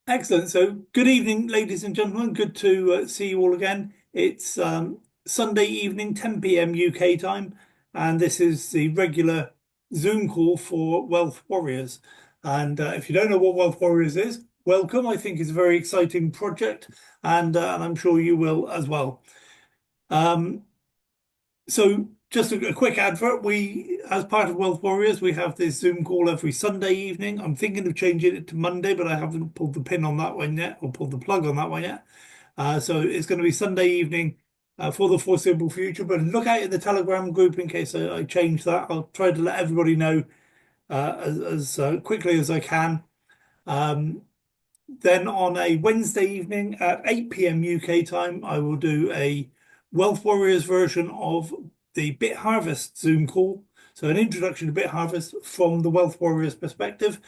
Excellent. So, good evening, ladies and gentlemen. Good to see you all again. It's Sunday evening, 10 p.m. UK time, and this is the regular Zoom call for Wealth Warriors. And if you don't know what Wealth Warriors is, welcome. I think it's a very exciting project, and I'm sure you will as well. Um, so just a quick advert. We, as part of Wealth Warriors, we have this Zoom call every Sunday evening. I'm thinking of changing it to Monday, but I haven't pulled the pin on that one yet, or pulled the plug on that one yet. So it's going to be Sunday evening for the foreseeable future. But look out in the Telegram group in case I change that. I'll try to let everybody know as quickly as I can. Then on a Wednesday evening at 8 p.m. UK time, I will do a Wealth Warriors version of the Bit Harvest Zoom call. So an introduction to Bit Harvest from the Wealth Warriors perspective,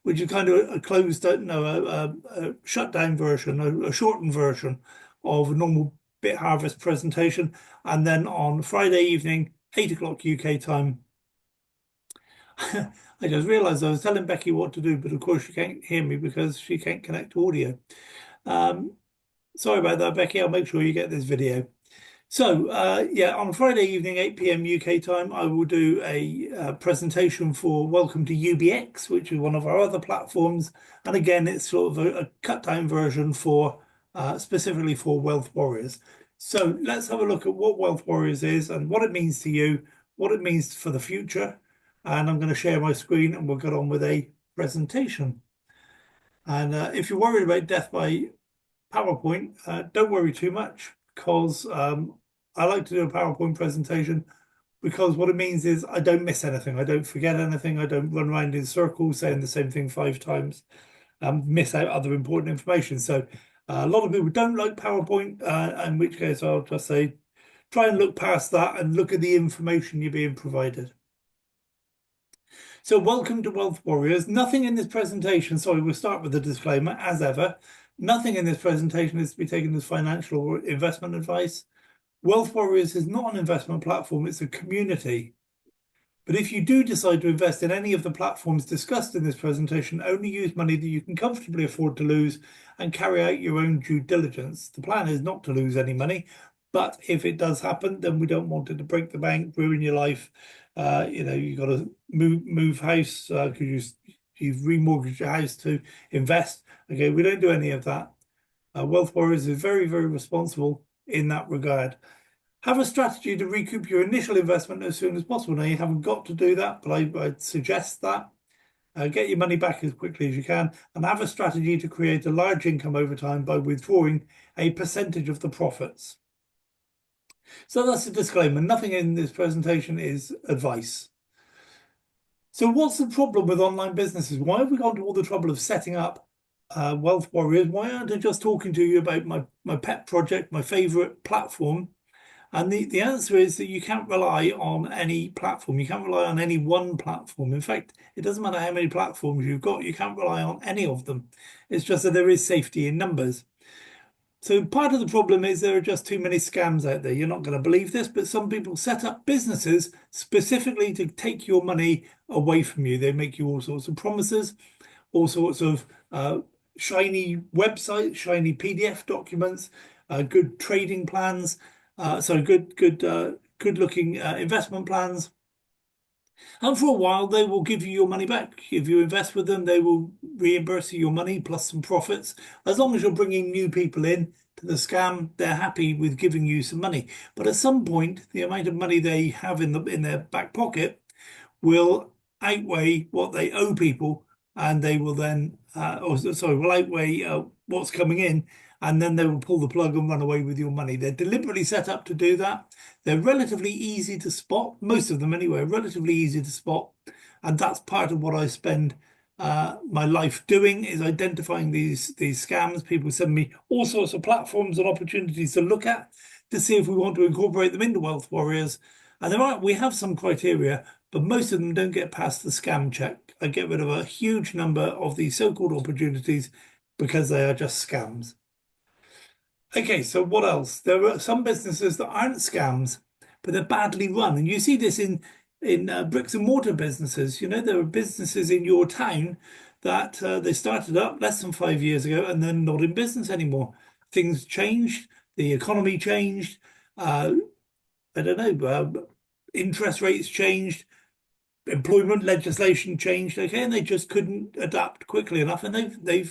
which is kind of a closed, a shut down version, a shortened version of a normal Bit Harvest presentation. And then on Friday evening, 8 o'clock UK time, I just realized I was telling Becky what to do, but of course she can't hear me because she can't connect to audio. Um, Sorry about that, Becky. I'll make sure you get this video. So, yeah, on Friday evening, 8 p.m. UK time, I will do a presentation for Welcome to UBX, which is one of our other platforms. And again, it's sort of a cut down version for specifically for Wealth Warriors. So let's have a look at what Wealth Warriors is and what it means to you, what it means for the future. And I'm going to share my screen and we'll get on with a presentation. And if you're worried about death by PowerPoint, don't worry too much because I like to do a PowerPoint presentation because what it means is I don't miss anything. I don't forget anything. I don't run around in circles saying the same thing 5 times, miss out other important information. So a lot of people don't like PowerPoint, in which case I'll just say, try and look past that and look at the information you're being provided. So welcome to Wealth Warriors. Nothing in this presentation, sorry, we'll start with the disclaimer as ever. Nothing in this presentation is to be taken as financial or investment advice. Wealth Warriors is not an investment platform, it's a community. But if you do decide to invest in any of the platforms discussed in this presentation, only use money that you can comfortably afford to lose and carry out your own due diligence. The plan is not to lose any money, but if it does happen, then we don't want it to break the bank, ruin your life. You've got to move house because you've remortgaged your house to invest. Okay, we don't do any of that. Wealth Warriors is very, very responsible in that regard. Have a strategy to recoup your initial investment as soon as possible. Now, you haven't got to do that, but I'd suggest that. Get your money back as quickly as you can and have a strategy to create a large income over time by withdrawing a percentage of the profits. So that's a disclaimer. Nothing in this presentation is advice. So what's the problem with online businesses? Why have we gone to all the trouble of setting up Wealth Warriors? Why aren't I just talking to you about my pet project, my favorite platform? And the answer is that you can't rely on any platform. You can't rely on any one platform. In fact, it doesn't matter how many platforms you've got, you can't rely on any of them. It's just that there is safety in numbers. So part of the problem is there are just too many scams out there. You're not going to believe this, but some people set up businesses specifically to take your money away from you. They make you all sorts of promises, all sorts of shiny websites, shiny PDF documents, good trading plans, good looking investment plans. And for a while, they will give you your money back. If you invest with them, they will reimburse you your money plus some profits. As long as you're bringing new people in to the scam, they're happy with giving you some money. But at some point, the amount of money they have in their back pocket will outweigh what they owe people, and they will then, will outweigh what's coming in, and then they will pull the plug and run away with your money. They're deliberately set up to do that. They're relatively easy to spot, most of them anyway, relatively easy to spot, and that's part of what I spend my life doing is identifying these scams. People send me all sorts of platforms and opportunities to look at to see if we want to incorporate them into Wealth Warriors. And we have some criteria, but most of them don't get past the scam check. I get rid of a huge number of these so-called opportunities because they are just scams. Okay, so what else? There are some businesses that aren't scams, but they're badly run. And you see this in bricks and mortar businesses. You know, there are businesses in your town that they started up less than 5 years ago and then not in business anymore. Things changed, the economy changed, I don't know, interest rates changed, employment legislation changed, okay, and they just couldn't adapt quickly enough, and they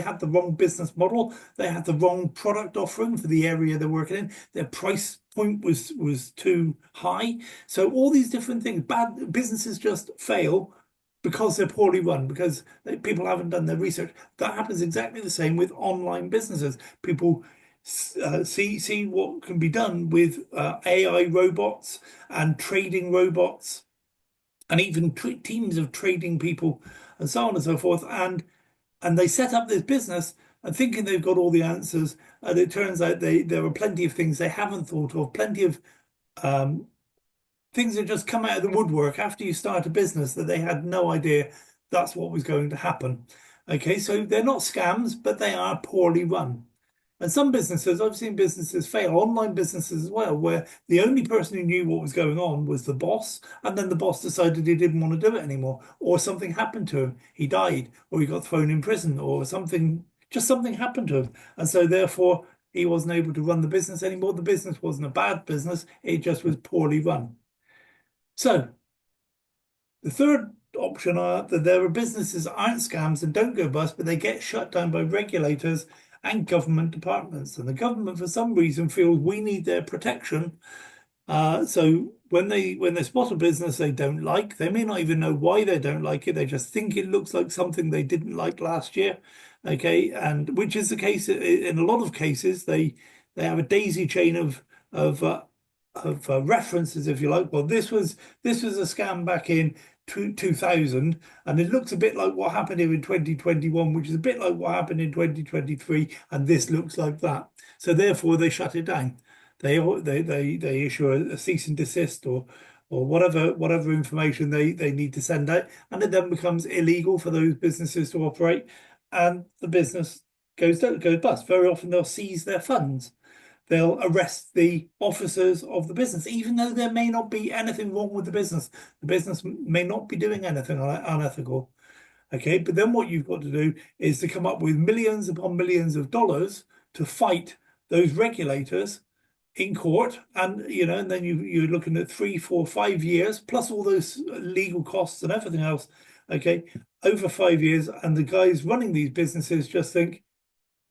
had the wrong business model, they had the wrong product offering for the area they're working in, their price point was too high. So all these different things, bad businesses just fail because they're poorly run, because people haven't done their research. That happens exactly the same with online businesses. People see what can be done with AI robots and trading robots and even teams of trading people and so on and so forth. And they set up this business and thinking they've got all the answers. And it turns out there are plenty of things they haven't thought of, plenty of um, things that just come out of the woodwork after you start a business that they had no idea that's what was going to happen. Okay, so they're not scams, but they are poorly run. And some businesses, I've seen businesses fail, online businesses as well, where the only person who knew what was going on was the boss. And then the boss decided he didn't want to do it anymore, or something happened to him. He died, or he got thrown in prison, or something, just something happened to him. And so therefore, he wasn't able to run the business anymore. The business wasn't a bad business, it just was poorly run. So the third option are that there are businesses that aren't scams and don't go bust, but they get shut down by regulators and government departments. And the government, for some reason, feels we need their protection. So when they spot a business they don't like, they may not even know why they don't like it. They just think it looks like something they didn't like last year. Okay, and which is the case in a lot of cases. They have a daisy chain of references, if you like. Well, this was a scam back in 2000, and it looks a bit like what happened here in 2021, which is a bit like what happened in 2023, and this looks like that. So therefore, they shut it down. They issue a cease and desist or whatever information they need to send out, and it then becomes illegal for those businesses to operate, and the business goes bust. Very often they'll seize their funds. They'll arrest the officers of the business, even though there may not be anything wrong with the business. The business may not be doing anything unethical. Okay, but then what you've got to do is to come up with millions upon millions of dollars to fight those regulators in court, and and then you're looking at 3, 4, 5 years plus all those legal costs and everything else. Okay, over 5 years, and the guys running these businesses just think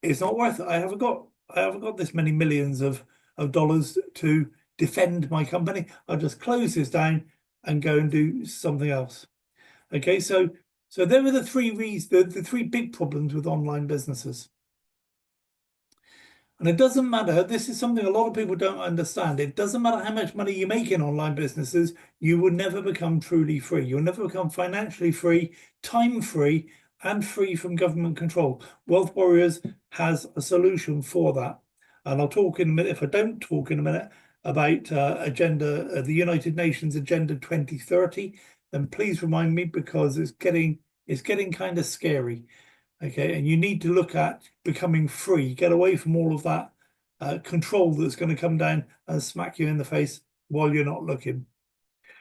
it's not worth it. I haven't got this many millions of dollars to defend my company. I'll just close this down and go and do something else. Okay, so there are the the three big problems with online businesses. And it doesn't matter, this is something a lot of people don't understand. It doesn't matter how much money you make in online businesses, you will never become truly free. You'll never become financially free, time free, and free from government control. Wealth Warriors has a solution for that. And I'll talk in a minute, if I don't talk in a minute, about the United Nations Agenda 2030, then please remind me, because it's getting kind of scary. Okay, and you need to look at becoming free, get away from all of that control that's going to come down and smack you in the face while you're not looking.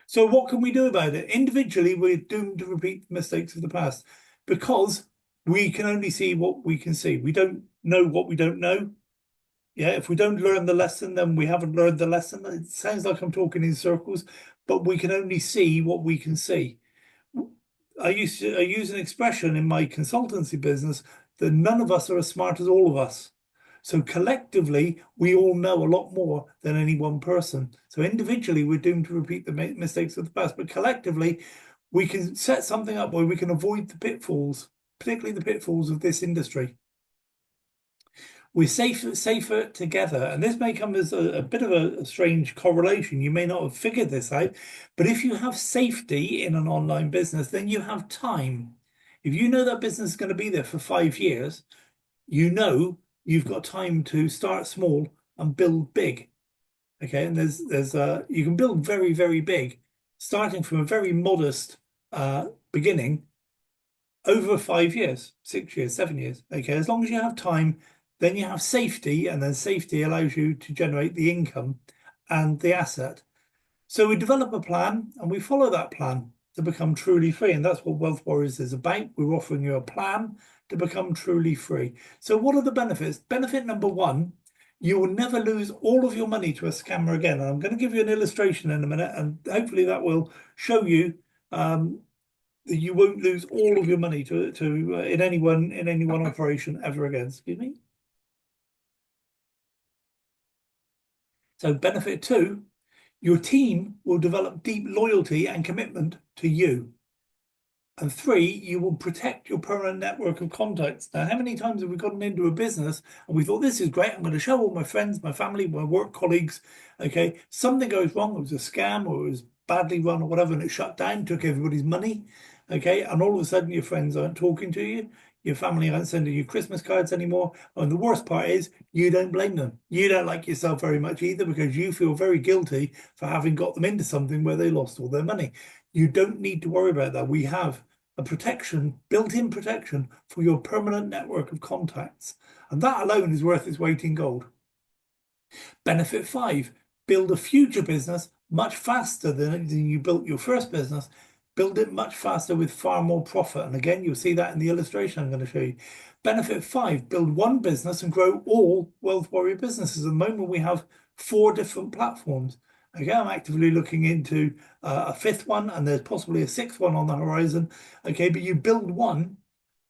So what can we do about it? Individually, we're doomed to repeat the mistakes of the past because we can only see what we can see. We don't know what we don't know. Yeah, if we don't learn the lesson, then we haven't learned the lesson. It sounds like I'm talking in circles, but we can only see what we can see. I use an expression in my consultancy business that none of us are as smart as all of us. So collectively, we all know a lot more than any one person. So individually, we're doomed to repeat the mistakes of the past, but collectively, we can set something up where we can avoid the pitfalls, particularly the pitfalls of this industry. We're safer together. And this may come as a bit of a strange correlation. You may not have figured this out, but if you have safety in an online business, then you have time. If you know that business is going to be there for 5 years, you know you've got time to start small and build big. Okay, and you can build very, very big, starting from a very modest beginning over 5 years, 6 years, 7 years. Okay, as long as you have time, then you have safety, and then safety allows you to generate the income and the asset. So we develop a plan and we follow that plan. to become truly free. And that's what Wealth Warriors is about. We're offering you a plan to become truly free. So what are the benefits? Benefit number one, you will never lose all of your money to a scammer again. And I'm going to give you an illustration in a minute, and hopefully that will show you that you won't lose all of your money to in any one operation ever again. Excuse me. So benefit two, your team will develop deep loyalty and commitment to you. And three, you will protect your permanent network of contacts. Now, how many times have we gotten into a business and we thought, this is great, I'm going to show all my friends, my family, my work colleagues, okay, something goes wrong, it was a scam or it was badly run or whatever, and it shut down, took everybody's money, okay, and all of a sudden your friends aren't talking to you, your family aren't sending you Christmas cards anymore, and the worst part is you don't blame them. You don't like yourself very much either because you feel very guilty for having got them into something where they lost all their money. You don't need to worry about that. We have a protection, built-in protection for your permanent network of contacts. And that alone is worth its weight in gold. Benefit five, build a future business much faster than you built your first business. Build it much faster with far more profit. And again, you'll see that in the illustration I'm going to show you. Benefit five, build one business and grow all Wealth Warrior businesses. At the moment, we have 4 different platforms. Okay, I'm actively looking into a 5th one, and there's possibly a 6th one on the horizon. Okay, but you build one,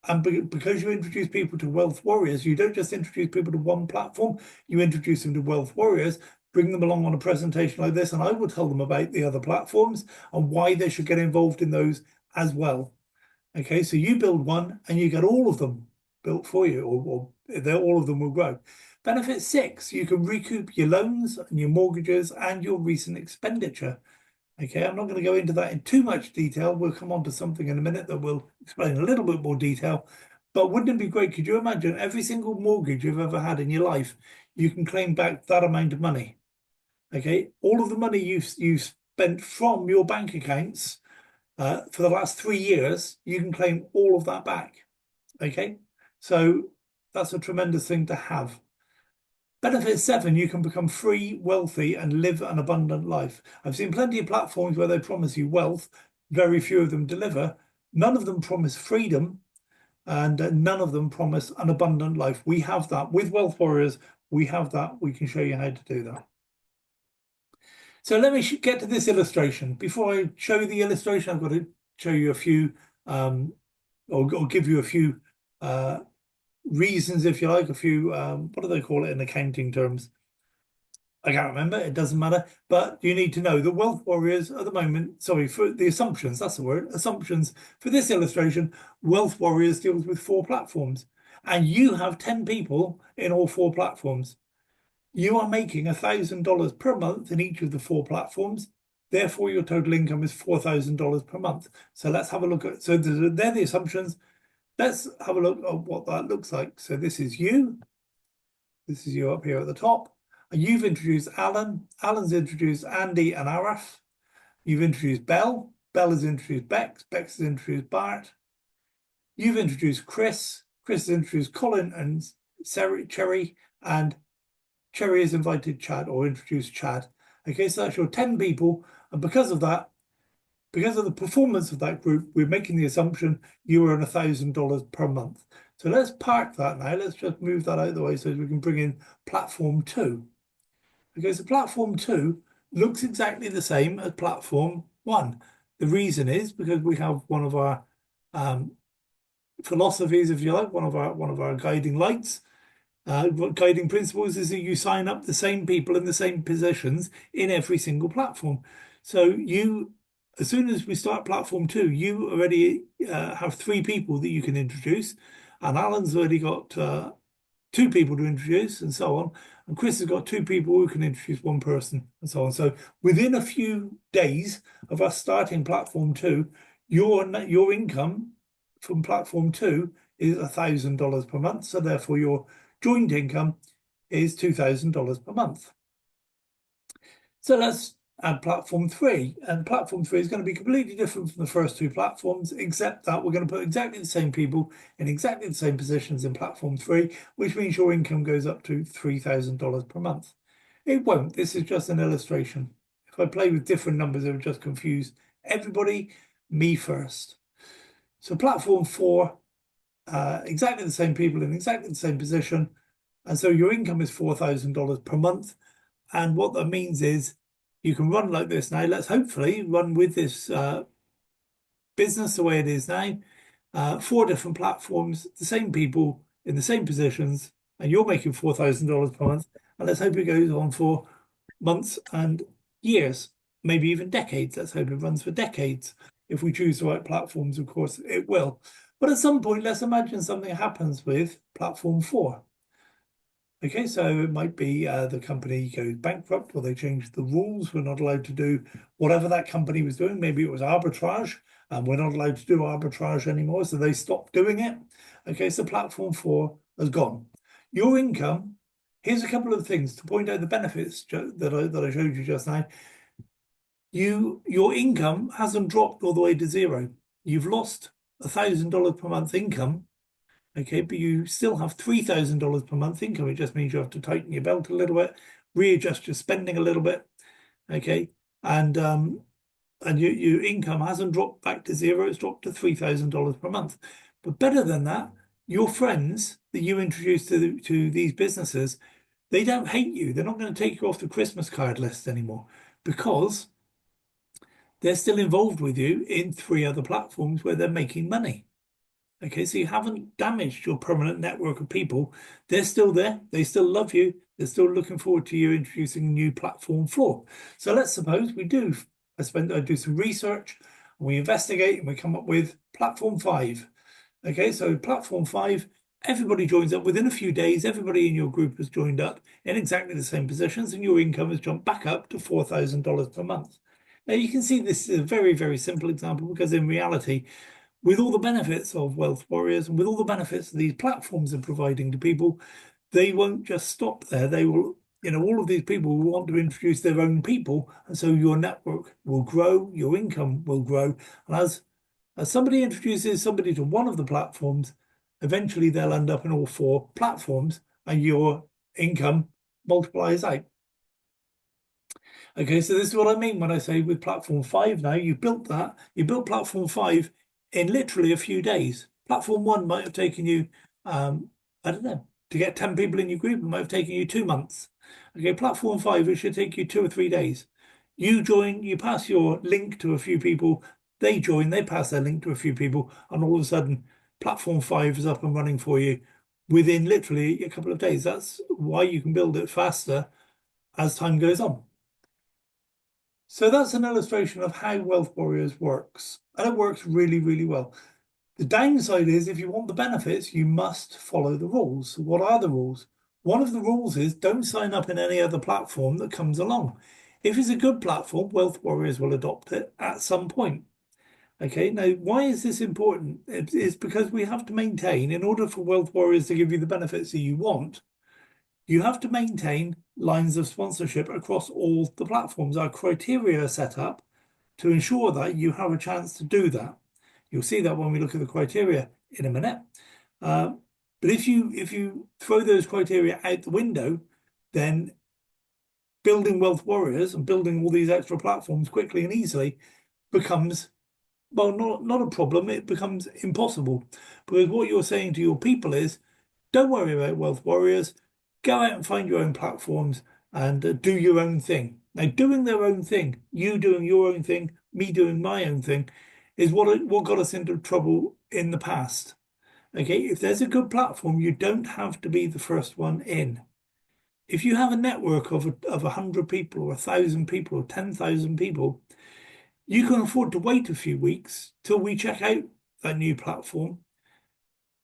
and because you introduce people to Wealth Warriors, you don't just introduce people to one platform, you introduce them to Wealth Warriors, bring them along on a presentation like this, and I will tell them about the other platforms and why they should get involved in those as well. Okay, so you build one and you get all of them built for you, or all of them will grow. Benefit 6, you can recoup your loans and your mortgages and your recent expenditure. Okay, I'm not going to go into that in too much detail. We'll come on to something in a minute that will explain a little bit more detail. But wouldn't it be great? Could you imagine every single mortgage you've ever had in your life, you can claim back that amount of money? Okay, all of the money you've spent from your bank accounts for the last 3 years, you can claim all of that back. Okay, so that's a tremendous thing to have. Benefit 7, you can become free, wealthy, and live an abundant life. I've seen plenty of platforms where they promise you wealth. Very few of them deliver. None of them promise freedom, and none of them promise an abundant life. We have that. With Wealth Warriors, we have that. We can show you how to do that. So let me get to this illustration. Before I show you the illustration, I've got to show you a few, or give you a few reasons, if you like, a few, what do they call it in accounting terms? I can't remember, it doesn't matter, but you need to know that Wealth Warriors at the moment, sorry, for the assumptions, that's the word, assumptions. For this illustration, Wealth Warriors deals with 4 platforms, and you have 10 people in all 4 platforms. You are making $1,000 per month in each of the 4 platforms. Therefore, your total income is $4,000 per month. So let's have a look at, so they're the assumptions. Let's have a look at what that looks like. So this is you. This is you up here at the top. And you've introduced Alan. Alan's introduced Andy and Araf. You've introduced Belle. Belle has introduced Bex. Bex has introduced Bart. You've introduced Chris. Chris has introduced Colin and Cherry. And Cherry has invited Chad, or introduced Chad. Okay, so that's your 10 people. And because of that, because of the performance of that group, we're making the assumption you earn $1,000 per month. So let's park that now. Let's just move that out of the way so we can bring in platform 2. Okay, so platform 2 looks exactly the same as platform 1. The reason is because we have one of our philosophies, if you like, one of our guiding lights. Guiding principles is that you sign up the same people in the same positions in every single platform. So you, as soon as we start platform 2, you already have 3 people that you can introduce, and Alan's already got 2 people to introduce, and so on. And Chris has got 2 people who can introduce 1 person, and so on. So within a few days of us starting platform 2, your income from platform 2 is $1,000 per month. So therefore, your joint income is $2,000 per month. So let's add platform 3, and platform 3 is going to be completely different from the first 2 platforms, except that we're going to put exactly the same people in exactly the same positions in platform 3, which means your income goes up to $3,000 per month. It won't. This is just an illustration. If I play with different numbers, it would just confuse everybody. me first. So platform 4, exactly the same people in exactly the same position. And so your income is $4,000 per month. And what that means is you can run like this now. Let's hopefully run with this business the way it is now. 4 different platforms, the same people in the same positions, and you're making $4,000 per month. And let's hope it goes on for months and years, maybe even decades. Let's hope it runs for decades. If we choose the right platforms, of course, it will. But at some point, let's imagine something happens with platform 4. Okay, so it might be the company goes bankrupt or they change the rules. We're not allowed to do whatever that company was doing. Maybe it was arbitrage and we're not allowed to do arbitrage anymore. So they stopped doing it. Okay, so platform 4 has gone. Your income, here's a couple of things to point out the benefits that I showed you just now. Your income hasn't dropped all the way to zero. You've lost $1,000 per month income. Okay, but you still have $3,000 per month income. It just means you have to tighten your belt a little bit, readjust your spending a little bit. Okay, and your income hasn't dropped back to zero. It's dropped to $3,000 per month. But better than that, your friends that you introduce to these businesses, they don't hate you. They're not going to take you off the Christmas card list anymore because they're still involved with you in 3 other platforms where they're making money. Okay, so you haven't damaged your permanent network of people. They're still there. They still love you. They're still looking forward to you introducing a new platform 4. So let's suppose we do. I do some research, and we investigate, and we come up with platform 5. Okay, so platform 5, everybody joins up within a few days. Everybody in your group has joined up in exactly the same positions, and your income has jumped back up to $4,000 per month. Now you can see this is a very, very simple example because in reality, with all the benefits of Wealth Warriors and with all the benefits these platforms are providing to people, they won't just stop there. They will, all of these people will want to introduce their own people. And so your network will grow, your income will grow. And as somebody introduces somebody to one of the platforms, eventually they'll end up in all 4 platforms and your income multiplies out. Okay, so this is what I mean when I say with platform 5 now, you built platform 5 in literally a few days. Platform 1 might have taken you, I don't know, to get 10 people in your group, it might have taken you 2 months. Okay, platform 5, it should take you 2 or 3 days. You join, you pass your link to a few people, they join, they pass their link to a few people, and all of a sudden, platform 5 is up and running for you within literally a couple of days. That's why you can build it faster as time goes on. So that's an illustration of how Wealth Warriors works. And it works really, really well. The downside is if you want the benefits, you must follow the rules. What are the rules? One of the rules is don't sign up in any other platform that comes along. If it's a good platform, Wealth Warriors will adopt it at some point. Okay, now why is this important? It's because we have to maintain, in order for Wealth Warriors to give you the benefits that you want, you have to maintain lines of sponsorship across all the platforms. Our criteria are set up to ensure that you have a chance to do that. You'll see that when we look at the criteria in a minute. But if you throw those criteria out the window, then building Wealth Warriors and building all these extra platforms quickly and easily becomes, well, not a problem. It becomes impossible because what you're saying to your people is, don't worry about Wealth Warriors. Go out and find your own platforms and do your own thing. Now, doing their own thing, you doing your own thing, me doing my own thing, is what got us into trouble in the past. Okay, if there's a good platform, you don't have to be the first one in. If you have a network of 100 people or 1,000 people or 10,000 people, you can afford to wait a few weeks till we check out that new platform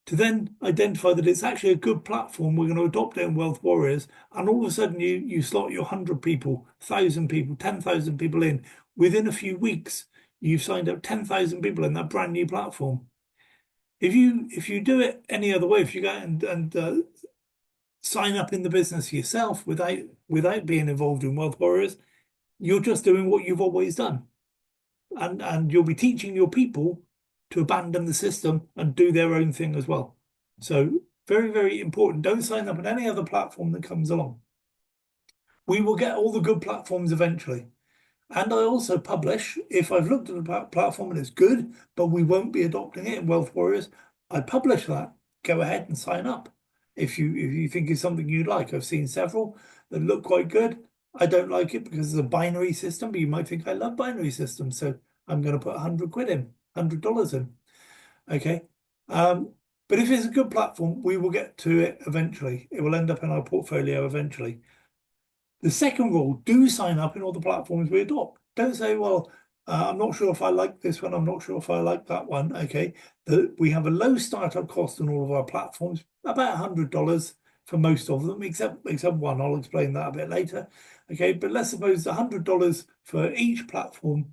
to then identify that it's actually a good platform. We're going to adopt it in Wealth Warriors. And all of a sudden you slot your 100 people, 1,000 people, 10,000 people in. Within a few weeks, you've signed up 10,000 people in that brand new platform. If you do it any other way, if you go and sign up in the business yourself without being involved in Wealth Warriors, you're just doing what you've always done. And you'll be teaching your people to abandon the system and do their own thing as well. So very, very important. Don't sign up on any other platform that comes along. We will get all the good platforms eventually. And I also publish, if I've looked at the platform and it's good, but we won't be adopting it in Wealth Warriors, I publish that. Go ahead and sign up if you think it's something you'd like. I've seen several that look quite good. I don't like it because it's a binary system, but you might think I love binary systems, so I'm going to put 100 quid in, $100 in. Okay. But if it's a good platform, we will get to it eventually. It will end up in our portfolio eventually. The second rule, do sign up in all the platforms we adopt. Don't say, well, I'm not sure if I like this one. I'm not sure if I like that one. Okay. We have a low startup cost on all of our platforms, about $100 for most of them, except one. I'll explain that a bit later. Okay. But let's suppose $100 for each platform.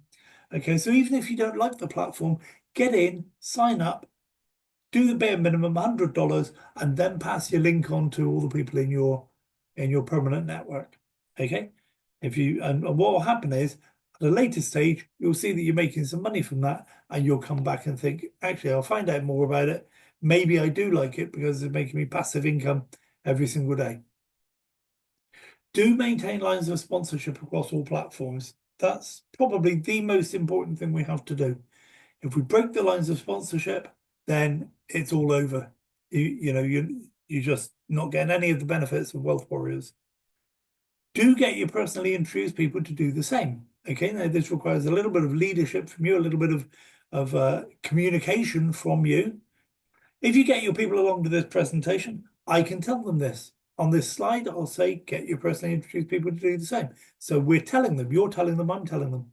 Okay. So even if you don't like the platform, get in, sign up, do the bare minimum, $100, and then pass your link on to all the people in your permanent network. Okay. And what will happen is at a later stage, you'll see that you're making some money from that, and you'll come back and think, actually, I'll find out more about it. Maybe I do like it because it's making me passive income every single day. Do maintain lines of sponsorship across all platforms. That's probably the most important thing we have to do. If we break the lines of sponsorship, then it's all over. You're just not getting any of the benefits of Wealth Warriors. Do get your personally introduced people to do the same. Okay, now this requires a little bit of leadership from you, a little bit of communication from you. If you get your people along to this presentation, I can tell them this. On this slide, I'll say, get your personally introduced people to do the same. So we're telling them, you're telling them, I'm telling them.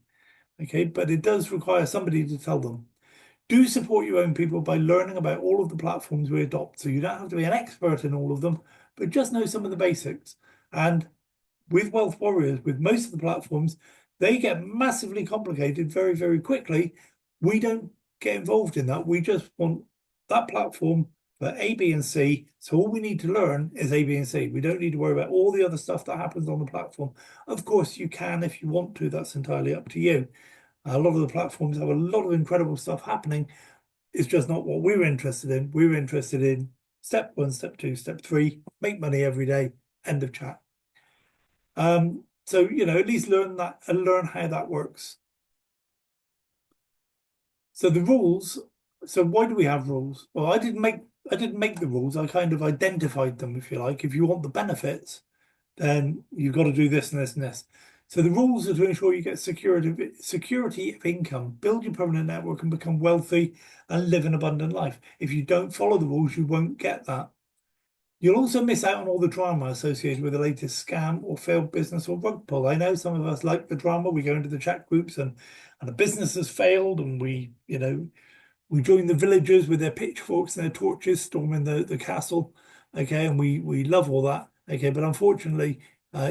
Okay, but it does require somebody to tell them. Do support your own people by learning about all of the platforms we adopt. So you don't have to be an expert in all of them, but just know some of the basics. And with Wealth Warriors, with most of the platforms, they get massively complicated very, very quickly. We don't get involved in that. We just want that platform for A, B, and C. So all we need to learn is A, B, and C. We don't need to worry about all the other stuff that happens on the platform. Of course, you can if you want to. That's entirely up to you. A lot of the platforms have a lot of incredible stuff happening. It's just not what we were interested in. We were interested in step 1, step 2, step 3, make money every day, end of chat. So, at least learn that and learn how that works. So the rules, so why do we have rules? Well, I didn't make the rules. I kind of identified them, if you like. If you want the benefits, then you've got to do this and this and this. So the rules are to ensure you get security of income, build your permanent network and become wealthy and live an abundant life. If you don't follow the rules, you won't get that. You'll also miss out on all the drama associated with the latest scam or failed business or rug pull. I know some of us like the drama. We go into the chat groups and a business has failed, and we join the villagers with their pitchforks and their torches storming the castle. Okay, and we love all that. Okay, but unfortunately,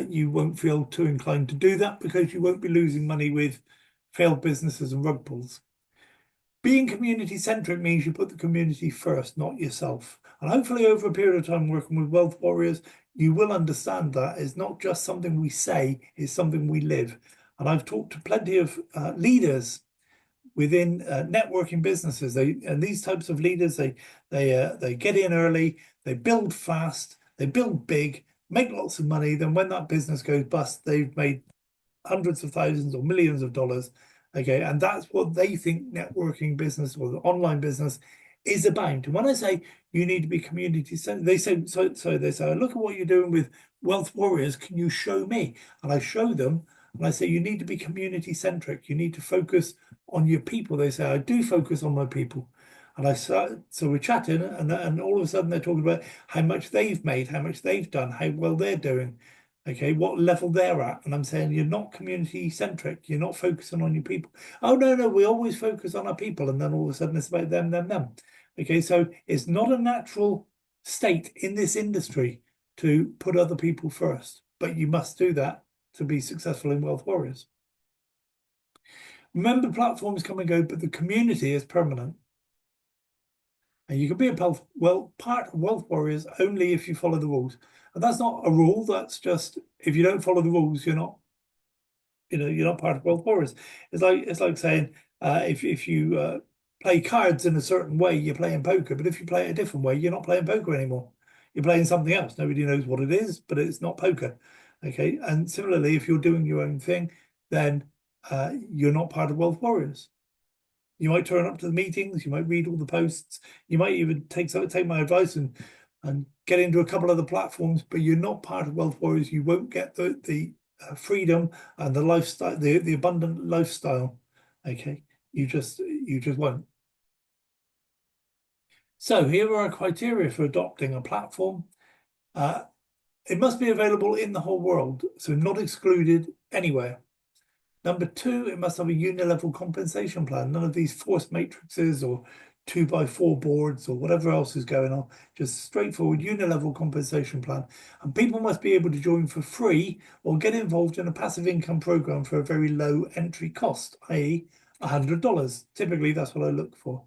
you won't feel too inclined to do that because you won't be losing money with failed businesses and rug pulls. Being community centric means you put the community first, not yourself. And hopefully over a period of time working with Wealth Warriors, you will understand that it's not just something we say, it's something we live. And I've talked to plenty of leaders within networking businesses. And these types of leaders, they get in early, they build fast, they build big, make lots of money. Then when that business goes bust, they've made hundreds of thousands or millions of dollars. Okay, and that's what they think networking business or the online business is about. And when I say you need to be community centered, they say they say, look at what you're doing with Wealth Warriors. Can you show me? And I show them, and I say you need to be community centric. You need to focus on your people. They say I do focus on my people. And so we're chatting, and all of a sudden they're talking about how much they've made, how much they've done, how well they're doing. Okay, what level they're at. And I'm saying you're not community centric. You're not focusing on your people. Oh, no, we always focus on our people. And then all of a sudden it's about them. Okay, so it's not a natural state in this industry to put other people first, but you must do that to be successful in Wealth Warriors. Remember, platforms come and go, but the community is permanent. And you can be part of Wealth Warriors only if you follow the rules. And that's not a rule. That's just if you don't follow the rules, you're not part of Wealth Warriors. It's like saying if you play cards in a certain way, you're playing poker. But if you play it a different way, you're not playing poker anymore. You're playing something else. Nobody knows what it is, but it's not poker. Okay. And similarly, if you're doing your own thing, then you're not part of Wealth Warriors. You might turn up to the meetings, you might read all the posts, you might even take my advice and get into a couple of the platforms, but you're not part of Wealth Warriors. You won't get the freedom and the lifestyle, the abundant lifestyle. Okay, you just won't. So here are our criteria for adopting a platform. It must be available in the whole world, so not excluded anywhere. Number two, it must have a unilevel compensation plan. None of these forced matrices or 2x4 boards or whatever else is going on. Just straightforward unilevel compensation plan. And people must be able to join for free or get involved in a passive income program for a very low entry cost, i.e. $100. Typically, that's what I look for.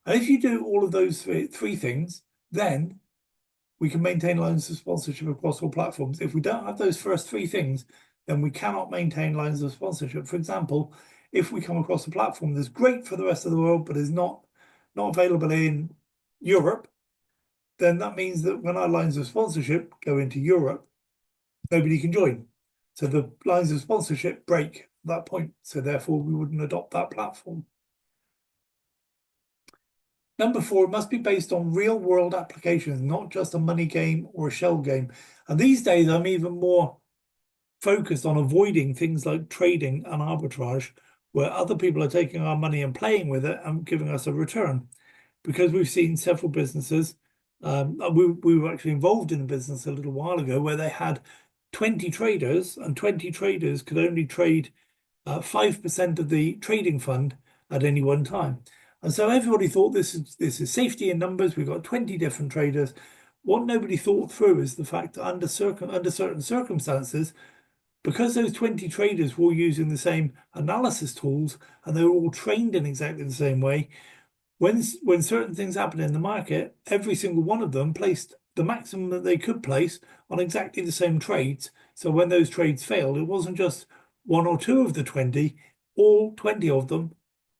And if you do all of those three things, then we can maintain lines of sponsorship across all platforms. If we don't have those first three things, then we cannot maintain lines of sponsorship. For example, if we come across a platform that's great for the rest of the world, but is not available in Europe, then that means that when our lines of sponsorship go into Europe, nobody can join. So the lines of sponsorship break at that point. So therefore, we wouldn't adopt that platform. Number four, it must be based on real world applications, not just a money game or a shell game. And these days, I'm even more focused on avoiding things like trading and arbitrage, where other people are taking our money and playing with it and giving us a return. Because we've seen several businesses, we were actually involved in a business a little while ago where they had 20 traders, and 20 traders could only trade 5% of the trading fund at any one time. And so everybody thought this is safety in numbers. We've got 20 different traders. What nobody thought through is the fact that under certain circumstances, because those 20 traders were all using the same analysis tools and they were all trained in exactly the same way, when certain things happen in the market, every single one of them placed the maximum that they could place on exactly the same trades. So when those trades failed, it wasn't just one or two of the 20, all 20 of them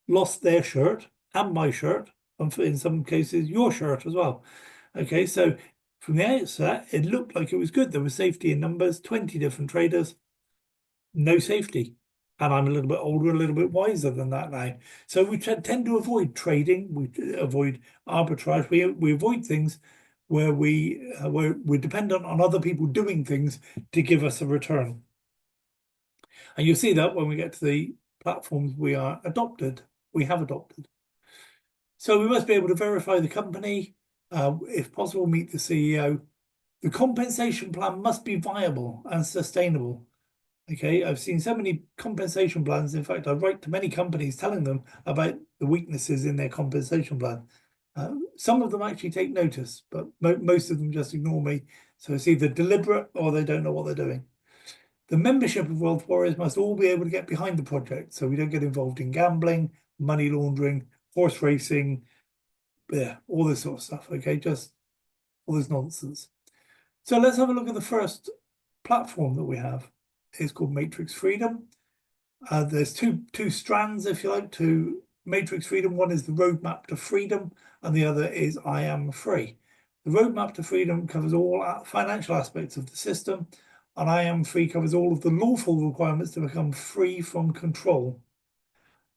lost their shirt and my shirt, and in some cases your shirt as well. Okay, so from the outset, it looked like it was good. There was safety in numbers, 20 different traders, no safety. And I'm a little bit older, a little bit wiser than that now. So we tend to avoid trading, we avoid arbitrage, we avoid things where we're dependent on other people doing things to give us a return. And you'll see that when we get to the platforms we have adopted. So we must be able to verify the company, if possible, meet the CEO. The compensation plan must be viable and sustainable. Okay, I've seen so many compensation plans. In fact, I write to many companies telling them about the weaknesses in their compensation plan. Some of them actually take notice, but most of them just ignore me. So it's either deliberate or they don't know what they're doing. The membership of Wealth Warriors must all be able to get behind the project, so we don't get involved in gambling, money laundering, horse racing, yeah, all this sort of stuff. Okay, just all this nonsense. So let's have a look at the first platform that we have. It's called Matrix Freedom. There's two strands, if you like, to Matrix Freedom. One is the Roadmap to Freedom, and the other is I Am Free. The Roadmap to Freedom covers all financial aspects of the system, and I Am Free covers all of the lawful requirements to become free from control,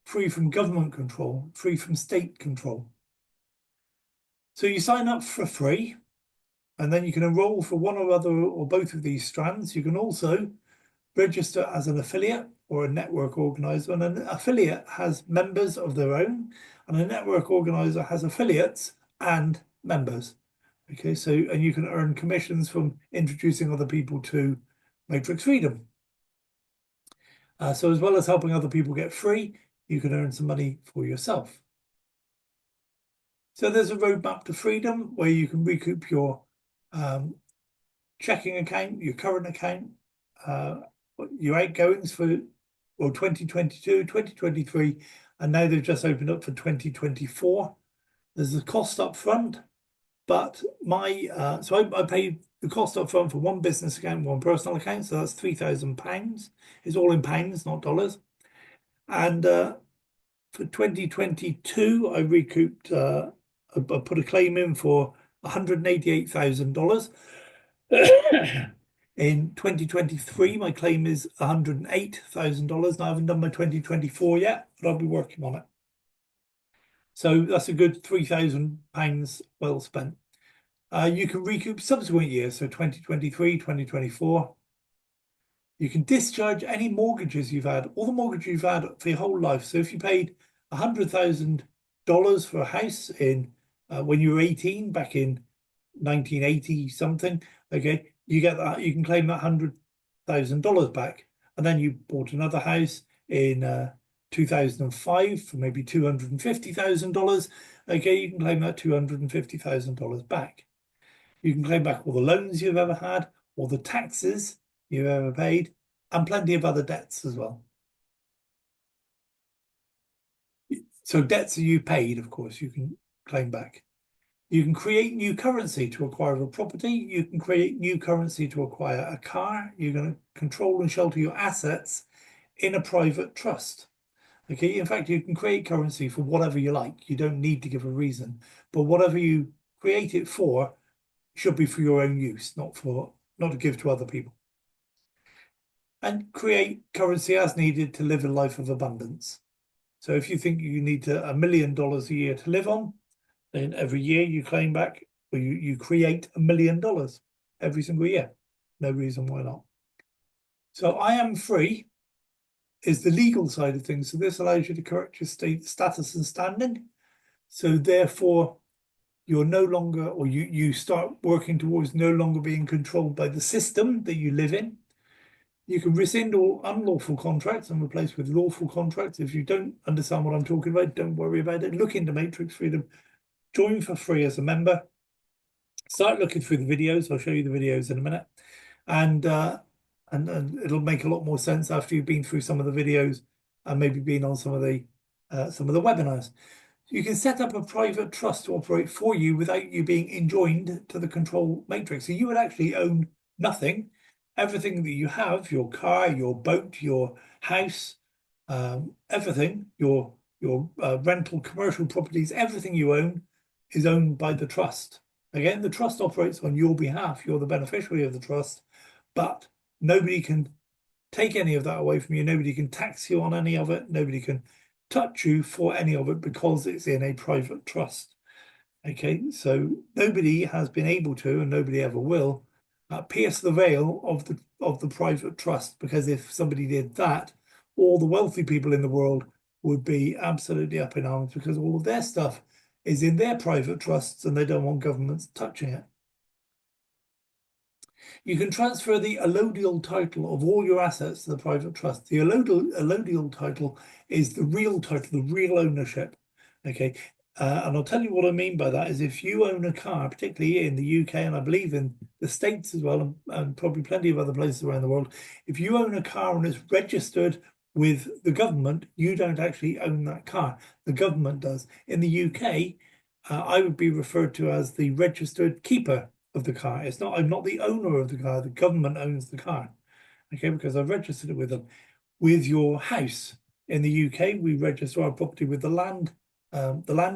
free from government control, free from state control. So you sign up for free, and then you can enroll for one or other or both of these strands. You can also register as an affiliate or a network organizer, and an affiliate has members of their own, and a network organizer has affiliates and members. Okay, so and you can earn commissions from introducing other people to Matrix Freedom. So as well as helping other people get free, you can earn some money for yourself. So there's a roadmap to freedom where you can recoup your checking account, your current account, your outgoings for 2022, 2023, and now they've just opened up for 2024. There's a cost up front, but so I paid the cost up front for one business account, one personal account, so that's £3,000. It's all in pounds, not dollars. And for 2022, I recouped, I put a claim in for $188,000. In 2023, my claim is $108,000. I haven't done my 2024 yet, but I'll be working on it. So that's a good £3,000 well spent. You can recoup subsequent years, so 2023, 2024. You can discharge any mortgages you've had, all the mortgages you've had for your whole life. So if you paid $100,000 for a house in when you were 18, back in 1980 something, okay, you get that, you can claim that $100,000 back. And then you bought another house in 2005 for maybe $250,000. Okay, you can claim that $250,000 back. You can claim back all the loans you've ever had, all the taxes you've ever paid, and plenty of other debts as well. So debts that you paid, of course, you can claim back. You can create new currency to acquire a property. You can create new currency to acquire a car. You're going to control and shelter your assets in a private trust. Okay, in fact, you can create currency for whatever you like. You don't need to give a reason, but whatever you create it for should be for your own use, not to give to other people. And create currency as needed to live a life of abundance. So if you think you need $1 million a year to live on, then every year you claim back, or you create $1 million every single year. No reason why not. So I am free is the legal side of things. So this allows you to correct your status and standing. So therefore, you're no longer, or you start working towards no longer being controlled by the system that you live in. You can rescind all unlawful contracts and replace with lawful contracts. If you don't understand what I'm talking about, don't worry about it. Look into Matrix Freedom. Join for free as a member. Start looking through the videos. I'll show you the videos in a minute. And it'll make a lot more sense after you've been through some of the videos and maybe been on some of the webinars. You can set up a private trust to operate for you without you being enjoined to the control matrix. So you would actually own nothing. Everything that you have, your car, your boat, your house, everything, your rental, commercial properties, everything you own is owned by the trust. Again, the trust operates on your behalf. You're the beneficiary of the trust, but nobody can take any of that away from you. Nobody can tax you on any of it. Nobody can touch you for any of it because it's in a private trust. Okay, so nobody has been able to, and nobody ever will, pierce the veil of the private trust, because if somebody did that, all the wealthy people in the world would be absolutely up in arms because all of their stuff is in their private trusts and they don't want governments touching it. You can transfer the allodial title of all your assets to the private trust. The allodial title is the real title, the real ownership. Okay, and I'll tell you what I mean by that is if you own a car, particularly in the UK, and I believe in the States as well, and probably plenty of other places around the world, if you own a car and it's registered with the government, you don't actually own that car. The government does. In the UK, I would be referred to as the registered keeper of the car. It's not, I'm not the owner of the car. The government owns the car. Okay, because I've registered it with them. With your house in the UK, we register our property with the land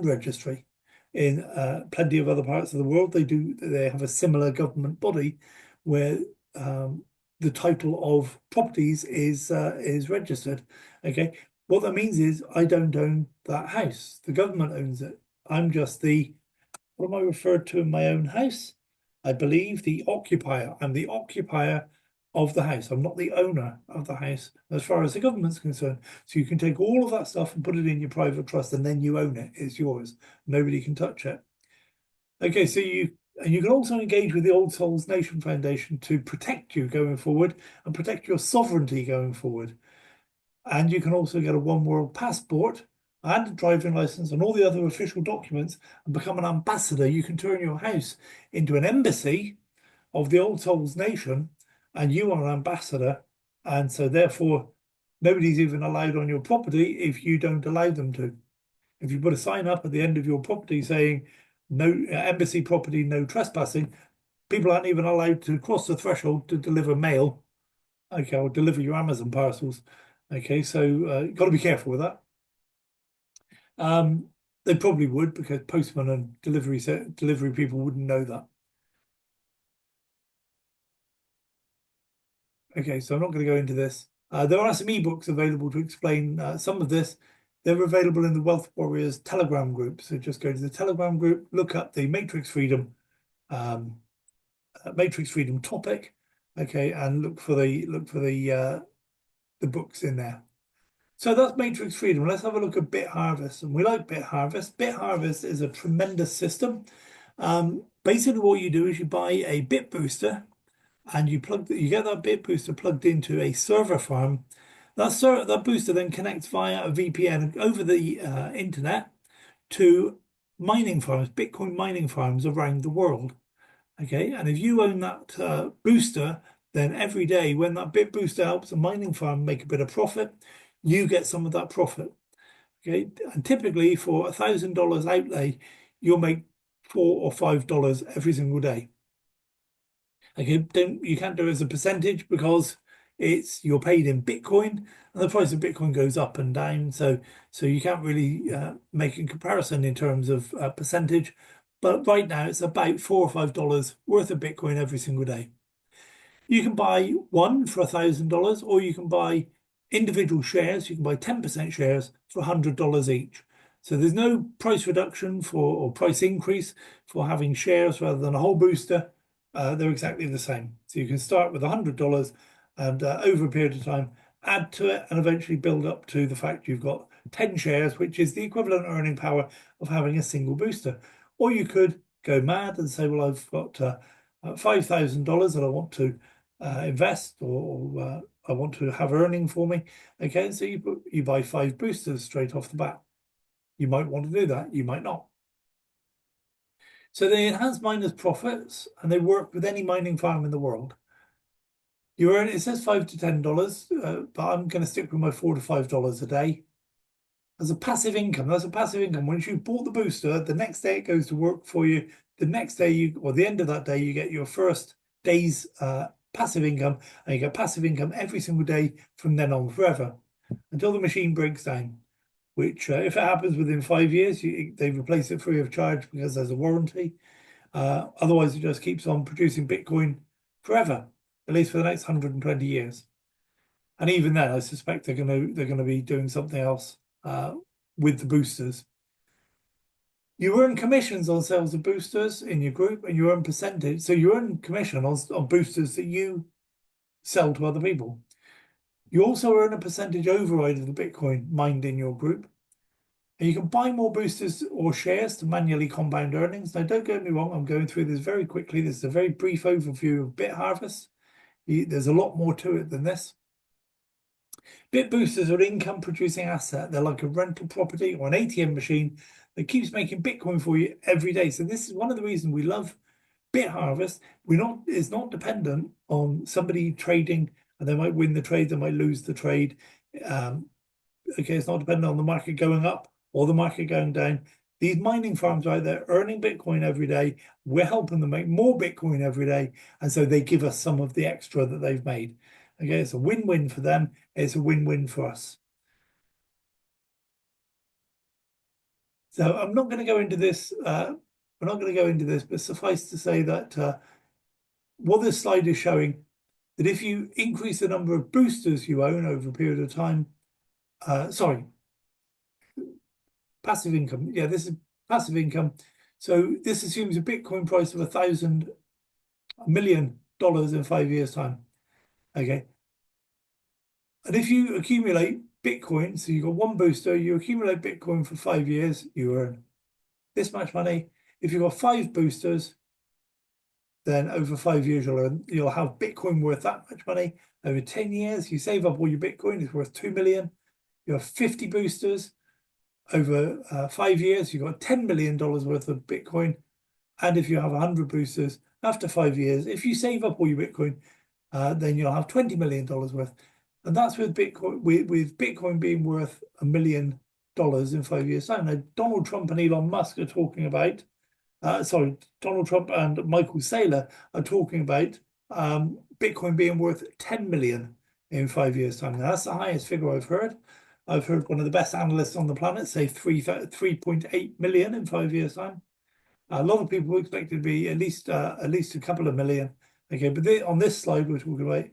registry. In plenty of other parts of the world, they have a similar government body where the title of properties is registered. Okay, what that means is I don't own that house. The government owns it. I'm just what am I referred to in my own house? I believe the occupier. I'm the occupier of the house. I'm not the owner of the house as far as the government's concerned. So you can take all of that stuff and put it in your private trust and then you own it. It's yours. Nobody can touch it. Okay, so you can also engage with the Old Souls Nation Foundation to protect you going forward and protect your sovereignty going forward. And you can also get a One World passport and a driving license and all the other official documents and become an ambassador. You can turn your house into an embassy of the Old Souls Nation and you are an ambassador. And so therefore, nobody's even allowed on your property if you don't allow them to. If you put a sign up at the end of your property saying, no embassy property, no trespassing, people aren't even allowed to cross the threshold to deliver mail. Okay, or deliver your Amazon parcels. Okay, so you've got to be careful with that. They probably would, because postmen and delivery people wouldn't know that. Okay, so I'm not going to go into this. There are some ebooks available to explain some of this. They're available in the Wealth Warriors Telegram group. So just go to the Telegram group, look up the um, Matrix Freedom topic, okay, and look for the books in there. So that's Matrix Freedom. Let's have a look at Bit Harvest. And we like Bit Harvest. Bit Harvest is a tremendous system. Basically, what you do is you buy a bit booster and you get that bit booster plugged into a server farm. That booster then connects via a VPN over the internet to mining farms, Bitcoin mining farms around the world. Okay, and if you own that booster, then every day when that bit booster helps a mining farm make a bit of profit, you get some of that profit. Okay, and typically for $1,000 outlay, you'll make $4 or $5 every single day. Okay, you can't do it as a percentage because you're paid in Bitcoin, and the price of Bitcoin goes up and down. So you can't really make a comparison in terms of percentage. But right now it's about $4 or $5 worth of Bitcoin every single day. You can buy one for $1,000, or you can buy individual shares. You can buy 10% shares for $100 each. So there's no price reduction or price increase for having shares rather than a whole booster. They're exactly the same. So you can start with $100 and over a period of time, add to it and eventually build up to the fact you've got 10 shares, which is the equivalent earning power of having a single booster. Or you could go mad and say, well, I've got $5,000 that I want to invest or I want to have earning for me. Okay, so you buy 5 boosters straight off the bat. You might want to do that, you might not. So they enhance miners' profits and they work with any mining farm in the world. You earn, it says $5 to $10, but I'm going to stick with my $4 to $5 a day. As a passive income, that's a passive income. Once you've bought the booster, the next day it goes to work for you. The next day or the end of that day, you get your first day's passive income, and you get passive income every single day from then on forever until the machine breaks down, which if it happens within 5 years, they replace it free of charge because there's a warranty. Otherwise, it just keeps on producing Bitcoin forever, at least for the next 120 years. And even then, I suspect they're going to be doing something else with the boosters. You earn commissions on sales of boosters in your group, and you earn percentage. So you earn commission on boosters that you sell to other people. You also earn a percentage override of the Bitcoin mined in your group. And you can buy more boosters or shares to manually compound earnings. Now, don't get me wrong, I'm going through this very quickly. This is a very brief overview of Bit Harvest. There's a lot more to it than this. Bit boosters are an income producing asset. They're like a rental property or an ATM machine that keeps making Bitcoin for you every day. So this is one of the reasons we love Bit Harvest. It's not dependent on somebody trading, and they might win the trade, they might lose the trade. Okay, it's not dependent on the market going up or the market going down. These mining farms are out there earning Bitcoin every day. We're helping them make more Bitcoin every day. And so they give us some of the extra that they've made. Okay, it's a win-win for them. It's a win-win for us. So I'm not going to go into this. We're not going to go into this, but suffice to say that what this slide is showing, that if you increase the number of boosters you own over a period of time, passive income. Yeah, this is passive income. So this assumes a Bitcoin price of $1,000 million in 5 years' time. Okay. And if you accumulate Bitcoin, so you've got one booster, you accumulate Bitcoin for 5 years, you earn this much money. If you've got 5 boosters, then over 5 years you'll have Bitcoin worth that much money. Over 10 years, you save up all your Bitcoin, it's worth 2 million. You have 50 boosters. Over 5 years, you've got $10 million worth of Bitcoin. And if you have 100 boosters, after 5 years, if you save up all your Bitcoin, then you'll have $20 million worth. And that's with Bitcoin, with Bitcoin being worth $1 million in 5 years' time. Now, Donald Trump and Elon Musk are talking about, Donald Trump and Michael Saylor are talking about Bitcoin being worth 10 million in 5 years' time. Now, that's the highest figure I've heard. I've heard one of the best analysts on the planet say 3.8 million in 5 years' time. A lot of people expect it to be at least a couple of million. Okay, but on this slide we're talking about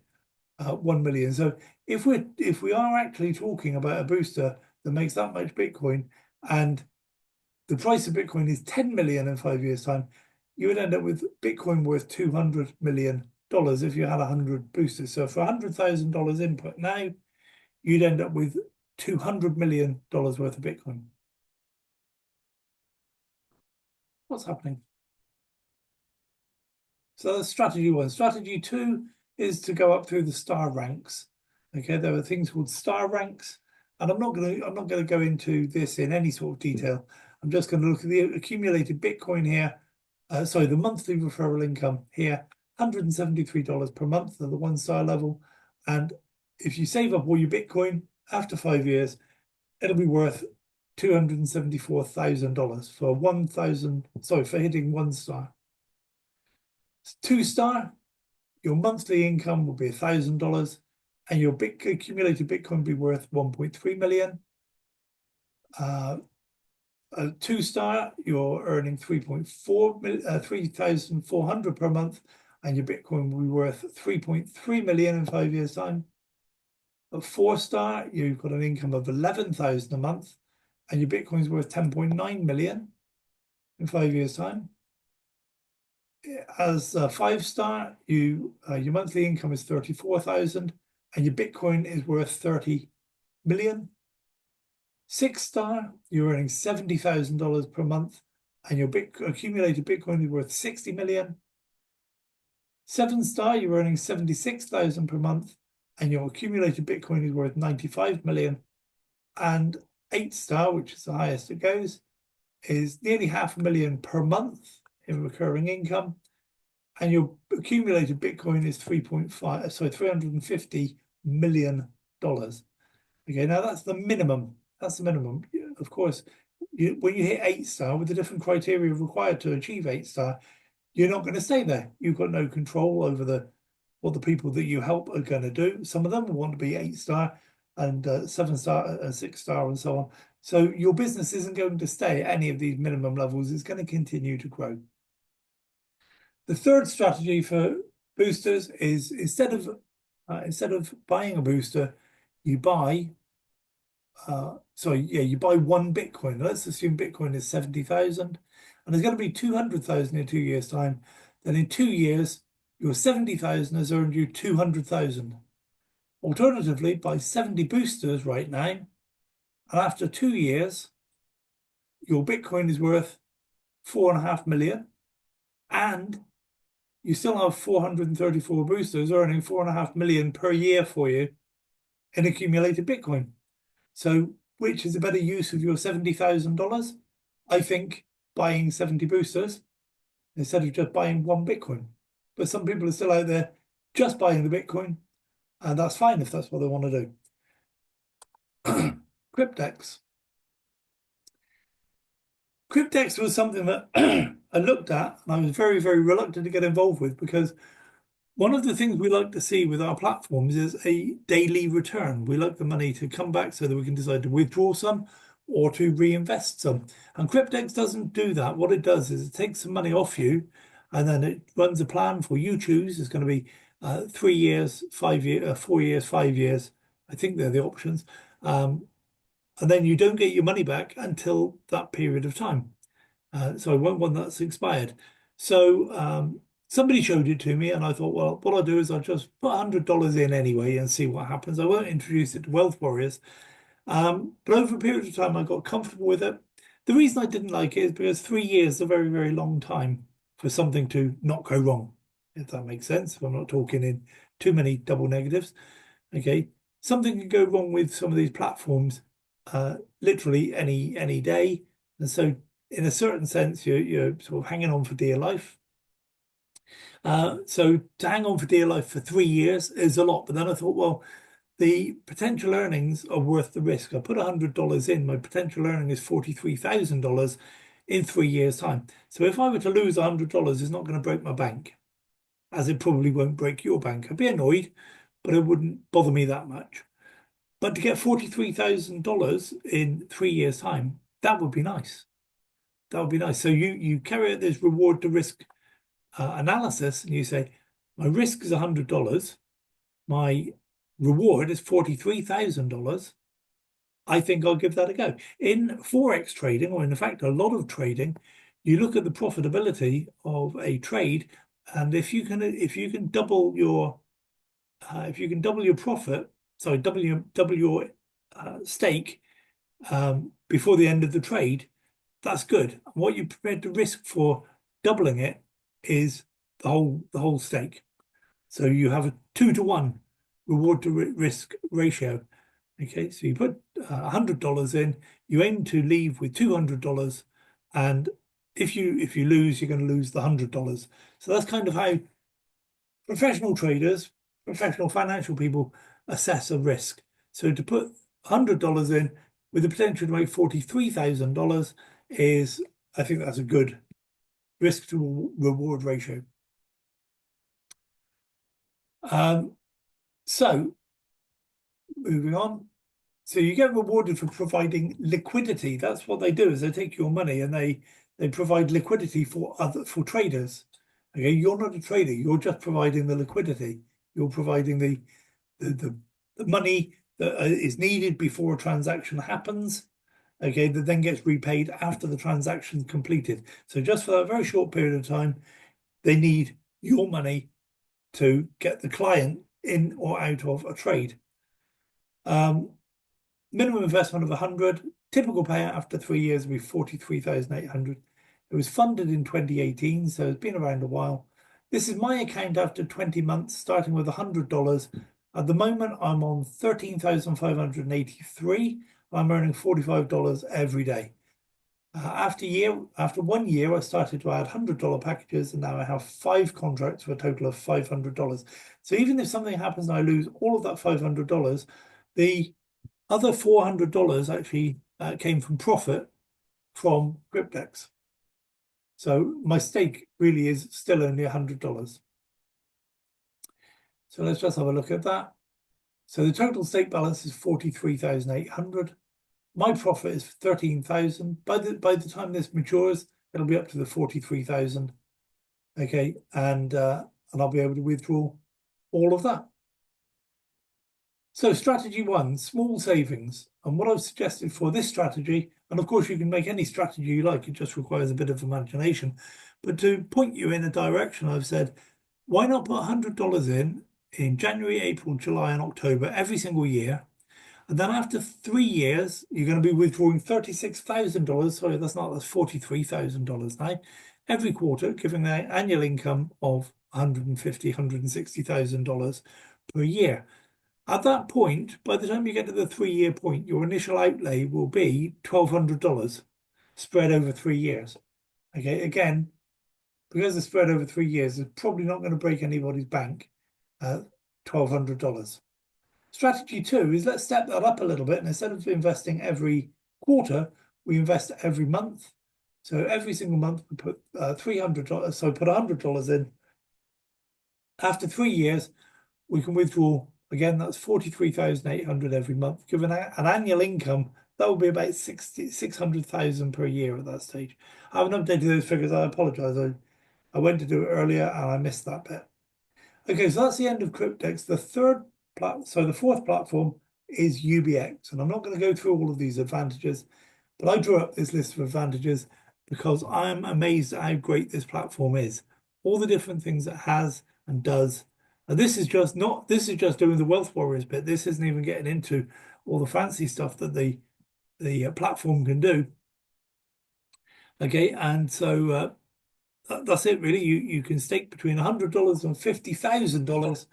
1 million. So if we are actually talking about a booster that makes that much Bitcoin, and the price of Bitcoin is 10 million in 5 years' time, you would end up with Bitcoin worth $200 million if you had 100 boosters. So for $100,000 input now, you'd end up with $200 million worth of Bitcoin. What's happening? So that's strategy one. Strategy two is to go up through the star ranks. Okay, there are things called star ranks, and I'm not gonna go into this in any sort of detail. I'm just going to look at the accumulated Bitcoin here. Sorry, the monthly referral income here, $173 per month at the 1-star level. And if you save up all your Bitcoin after 5 years, it'll be worth $274,000 for 1,000. Sorry, for hitting 1 star. 2-star, your monthly income will be $1,000, and your accumulated Bitcoin will be worth 1.3 million. A 2-star, you're earning 3,400 per month, and your Bitcoin will be worth 3.3 million in 5 years' time. A 4-star, you've got an income of 11,000 a month, and your Bitcoin's worth 10.9 million in 5 years' time. As a 5-star, your monthly income is 34,000, and your Bitcoin is worth 30 million. 6-star, you're earning $70,000 per month, and your accumulated Bitcoin is worth 60 million. 7-star, you're earning 76,000 per month, and your accumulated Bitcoin is worth 95 million. And 8-star, which is the highest it goes, is nearly $500,000 per month in recurring income, and your accumulated Bitcoin is $350 million. Okay, now that's the minimum. That's the minimum. Of course, when you hit 8-star with the different criteria required to achieve 8-star, you're not going to stay there. You've got no control over what the people that you help are going to do. Some of them will want to be 8-star and 7-star, 6-star, and so on. So your business isn't going to stay at any of these minimum levels. It's going to continue to grow. The third strategy for boosters is instead of buying a booster, you buy you buy 1 Bitcoin. Let's assume Bitcoin is 70,000, and there's going to be 200,000 in 2 years' time. Then in 2 years, your 70,000 has earned you 200,000. Alternatively, buy 70 boosters right now, and after 2 years, your Bitcoin is worth 4.5 million, and you still have 434 boosters earning 4.5 million per year for you in accumulated Bitcoin. So which is a better use of your $70,000? I think buying 70 boosters instead of just buying 1 Bitcoin. But some people are still out there just buying the Bitcoin, and that's fine if that's what they want to do. Cryptex. Cryptex was something that I looked at, and I was very, very reluctant to get involved with, because one of the things we like to see with our platforms is a daily return. We like the money to come back so that we can decide to withdraw some or to reinvest some. And Cryptex doesn't do that. What it does is it takes some money off you, and then it runs a plan for you choose. It's going to be 3 years, 5 years, 4 years, 5 years. I think they're the options. And then you don't get your money back until that period of time. So I want one that's expired. So somebody showed it to me, and I thought, well, what I'll do is I'll just put $100 in anyway and see what happens. I won't introduce it to Wealth Warriors. But over a period of time, I got comfortable with it. The reason I didn't like it is because 3 years is a very, very long time for something to not go wrong, if that makes sense. If I'm not talking in too many double negatives. Okay, something can go wrong with some of these platforms literally any day. And so in a certain sense, you're sort of hanging on for dear life. So to hang on for dear life for 3 years is a lot. But then I thought, well, the potential earnings are worth the risk. I put $100 in. My potential earning is $43,000 in 3 years' time. So if I were to lose $100, it's not going to break my bank, as it probably won't break your bank. I'd be annoyed, but it wouldn't bother me that much. But to get $43,000 in 3 years' time, that would be nice. That would be nice. So you carry out this reward to risk analysis, and you say, my risk is $100. my reward is $43,000, I think I'll give that a go. In Forex trading, or in fact, a lot of trading, you look at the profitability of a trade, and if you can double your profit, sorry, double your stake before the end of the trade, that's good. What you're prepared to risk for doubling it is the whole stake. So you have a 2-to-1 reward to risk ratio. Okay, so you put $100 in, you aim to leave with $200, and if you lose, you're going to lose the $100. So that's kind of how professional traders, professional financial people assess a risk. So to put $100 in with the potential to make $43,000 is, I think that's a good risk to reward ratio. So moving on. So you get rewarded for providing liquidity. That's what they do, is they take your money and they provide liquidity for traders. Okay, you're not a trader, you're just providing the liquidity. You're providing the money that is needed before a transaction happens, okay, that then gets repaid after the transaction's completed. So just for that very short period of time, they need your money to get the client in or out of a trade. Minimum investment of 100, typical payout after 3 years will be 43,800. It was funded in 2018, so it's been around a while. This is my account after 20 months, starting with $100. At the moment, I'm on 13,583. I'm earning $45 every day. After 1 year, I started to add $100 packages, and now I have 5 contracts for a total of $500. So even if something happens and I lose all of that $500, the other $400 actually came from profit from Cryptex. So my stake really is still only $100. So let's just have a look at that. So the total stake balance is 43,800. My profit is 13,000. By the time this matures, it'll be up to the 43,000. Okay, and I'll be able to withdraw all of that. So strategy 1, small savings. And what I've suggested for this strategy, and of course you can make any strategy you like, it just requires a bit of imagination. But to point you in a direction, I've said, why not put $100 in January, April, July, and October every single year? And then after 3 years, you're going to be withdrawing $36,000. Sorry, that's $43,000 now, every quarter, giving an annual income of $150,000, $160,000 per year. At that point, by the time you get to the 3-year point, your initial outlay will be $1,200 spread over 3 years. Okay, again, because it's spread over 3 years, it's probably not going to break anybody's bank at $1,200. Strategy 2 is let's step that up a little bit, and instead of investing every quarter, we invest every month. So every single month we put $300, so put $100 in. After 3 years, we can withdraw. Again, that's 43,800 every month. Given an annual income, that will be about 600,000 per year at that stage. I haven't updated those figures. I apologize. I went to do it earlier and I missed that bit. Okay, so that's the end of Cryptex. The fourth platform is UBX, and I'm not going to go through all of these advantages, but I drew up this list of advantages because I'm amazed at how great this platform is. All the different things it has and does. And this is just doing the Wealth Warriors bit. This isn't even getting into all the fancy stuff that the platform can do. Okay, and so that's it really. You can stake between $100 and $50,000.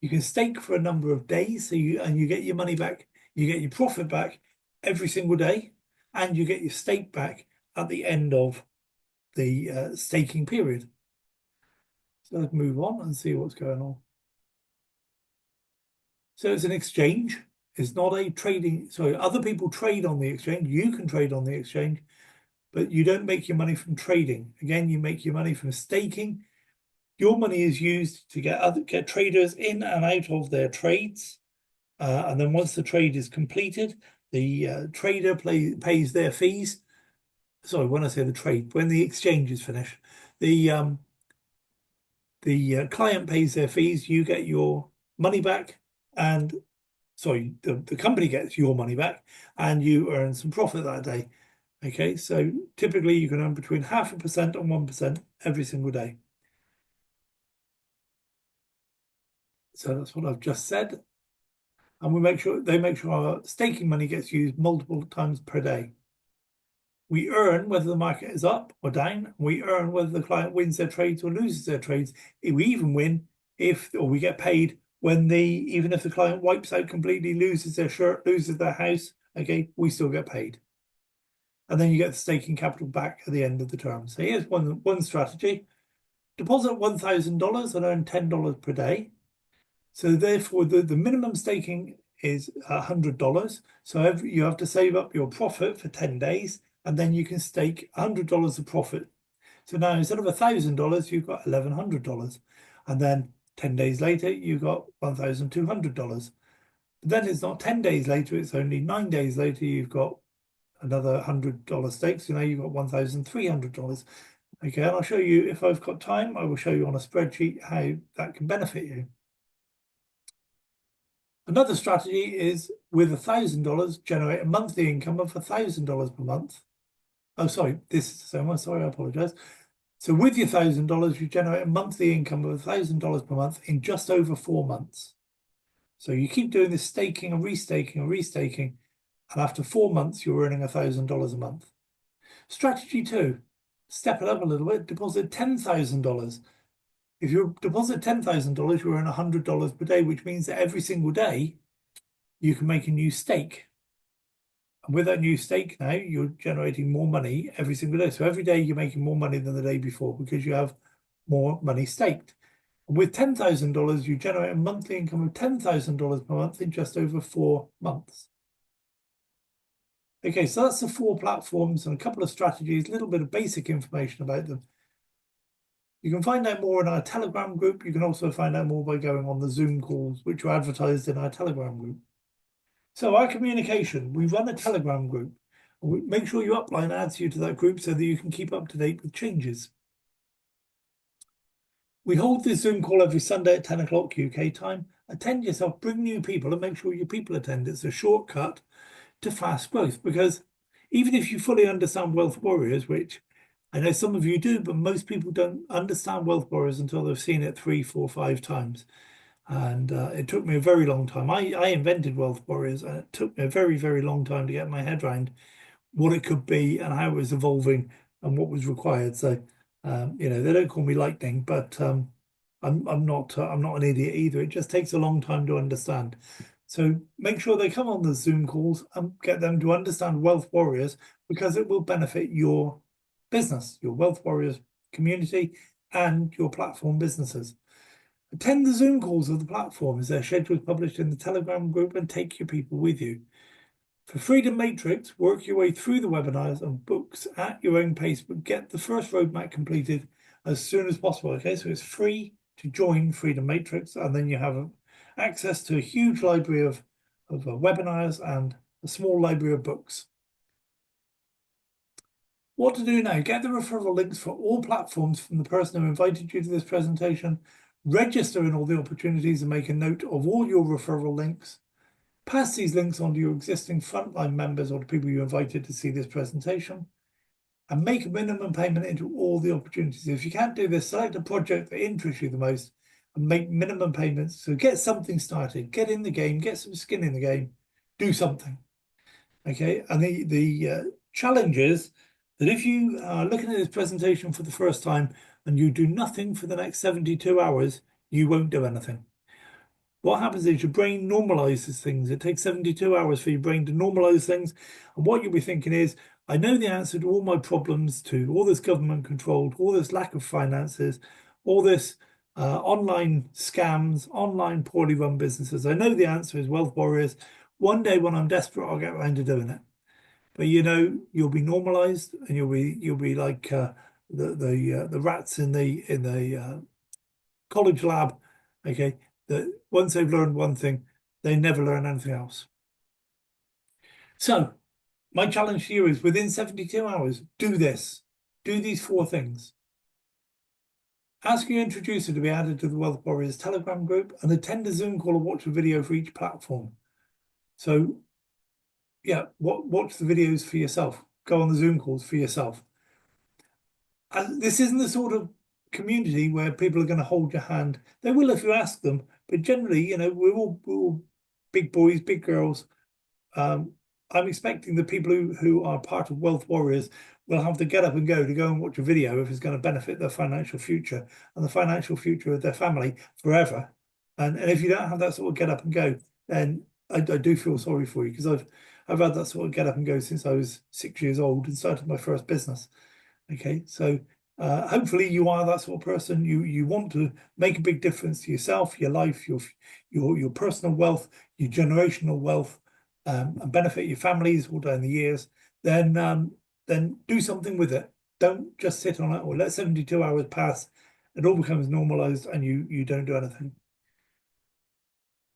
You can stake for a number of days, so you get your money back, you get your profit back every single day, and you get your stake back at the end of the staking period. So let's move on and see what's going on. So it's an exchange. It's not a trading. So other people trade on the exchange. You can trade on the exchange, but you don't make your money from trading. Again, you make your money from staking. Your money is used to get traders in and out of their trades. And then once the trade is completed, the trader pays their fees. Sorry, when I say the trade, when the exchange is finished, the client pays their fees. You get your money back and sorry, the company gets your money back and you earn some profit that day. Okay, so typically you can earn between 0.5% and 1% every single day. So that's what I've just said. And they make sure our staking money gets used multiple times per day. We earn whether the market is up or down. We earn whether the client wins their trades or loses their trades. We even win or we get paid when even if the client wipes out completely, loses their shirt, loses their house, okay, we still get paid. And then you get the staking capital back at the end of the term. So here's one strategy. Deposit $1,000 and earn $10 per day. So therefore, the minimum staking is $100. So you have to save up your profit for 10 days, and then you can stake $100 of profit. So now instead of $1,000, you've got $1,100. And then 10 days later, you've got $1,200. But then it's not 10 days later, it's only 9 days later, you've got another $100 stake. So now you've got $1,300. Okay, and I'll show you, if I've got time, I will show you on a spreadsheet how that can benefit you. Another strategy is with $1,000, generate a monthly income of $1,000 per month. Oh, sorry, this is the same one. Sorry, I apologize. So with your $1,000, you generate a monthly income of $1,000 per month in just over 4 months. So you keep doing this staking and restaking and restaking, and after 4 months, you're earning $1,000 a month. Strategy 2, step it up a little bit, deposit $10,000. If you deposit $10,000, you earn $100 per day, which means that every single day you can make a new stake. And with that new stake now, you're generating more money every single day. So every day you're making more money than the day before because you have more money staked. And with $10,000, you generate a monthly income of $10,000 per month in just over 4 months. Okay, so that's the 4 platforms and a couple of strategies, a little bit of basic information about them. You can find out more in our Telegram group. You can also find out more by going on the Zoom calls, which are advertised in our Telegram group. So our communication, we run a Telegram group. Make sure your upline adds you to that group so that you can keep up to date with changes. We hold this Zoom call every Sunday at 10 o'clock UK time. Attend yourself, bring new people, and make sure your people attend. It's a shortcut to fast growth because even if you fully understand Wealth Warriors, which I know some of you do, but most people don't understand Wealth Warriors until they've seen it 3, 4, 5 times. And it took me a very long time. I invented Wealth Warriors, and it took me a very, very long time to get my head around what it could be and how it was evolving and what was required. So, they don't call me lightning, but I'm not an idiot either. It just takes a long time to understand. So make sure they come on the Zoom calls and get them to understand Wealth Warriors because it will benefit your business, your Wealth Warriors community, and your platform businesses. Attend the Zoom calls of the platforms. Their schedules published in the Telegram group and take your people with you. For Freedom Matrix, work your way through the webinars and books at your own pace, but get the first roadmap completed as soon as possible. Okay, so it's free to join Freedom Matrix, and then you have access to a huge library of webinars and a small library of books. What to do now? Get the referral links for all platforms from the person who invited you to this presentation. Register in all the opportunities and make a note of all your referral links. Pass these links on to your existing frontline members or to people you invited to see this presentation. And make a minimum payment into all the opportunities. If you can't do this, select a project that interests you the most and make minimum payments. So get something started, get in the game, get some skin in the game, do something. Okay, and the challenge is that if you are looking at this presentation for the first time and you do nothing for the next 72 hours, you won't do anything. What happens is your brain normalizes things. It takes 72 hours for your brain to normalize things. And what you'll be thinking is, I know the answer to all my problems, to all this government controlled, all this lack of finances, all this online scams, online poorly run businesses. I know the answer is Wealth Warriors. One day when I'm desperate, I'll get around to doing it. But you'll be normalized, and you'll be like the rats in the college lab. Okay, that once they've learned one thing, they never learn anything else. So my challenge to you is within 72 hours, do this. Do these 4 things. Ask your introducer to be added to the Wealth Warriors Telegram group and attend a Zoom call or watch a video for each platform. So, yeah, watch the videos for yourself. Go on the Zoom calls for yourself. And this isn't the sort of community where people are going to hold your hand. They will if you ask them, but generally, you know, we're all big boys, big girls. I'm expecting the people who are part of Wealth Warriors will have to get up and go to go and watch a video if it's going to benefit their financial future and the financial future of their family forever. And if you don't have that sort of get up and go, then I do feel sorry for you, because I've had that sort of get up and go since I was 6 years old and started my first business. Okay, so hopefully you are that sort of person. You want to make a big difference to yourself, your life, your personal wealth, your generational wealth, and benefit your families all down the years. Then do something with it. Don't just sit on it or let 72 hours pass. It all becomes normalized and you don't do anything.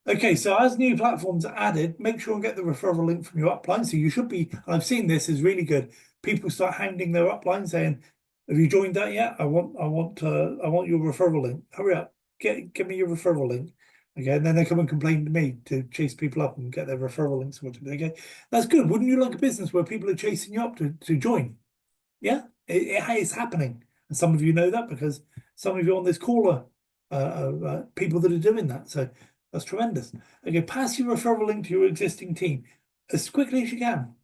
Okay, so as new platforms are added, make sure and get the referral link from your upline. So you should be, I've seen this is really good. People start handing their upline saying, "Have you joined that yet? I want your referral link. Hurry up, give me your referral link." Okay, and then they come and complain to me to chase people up and get their referral links sorted. Okay, that's good. Wouldn't you like a business where people are chasing you up to join? Yeah, it's happening, and some of you know that because some of you on this call are people that are doing that. So that's tremendous. Okay, pass your referral link to your existing team as quickly as you can,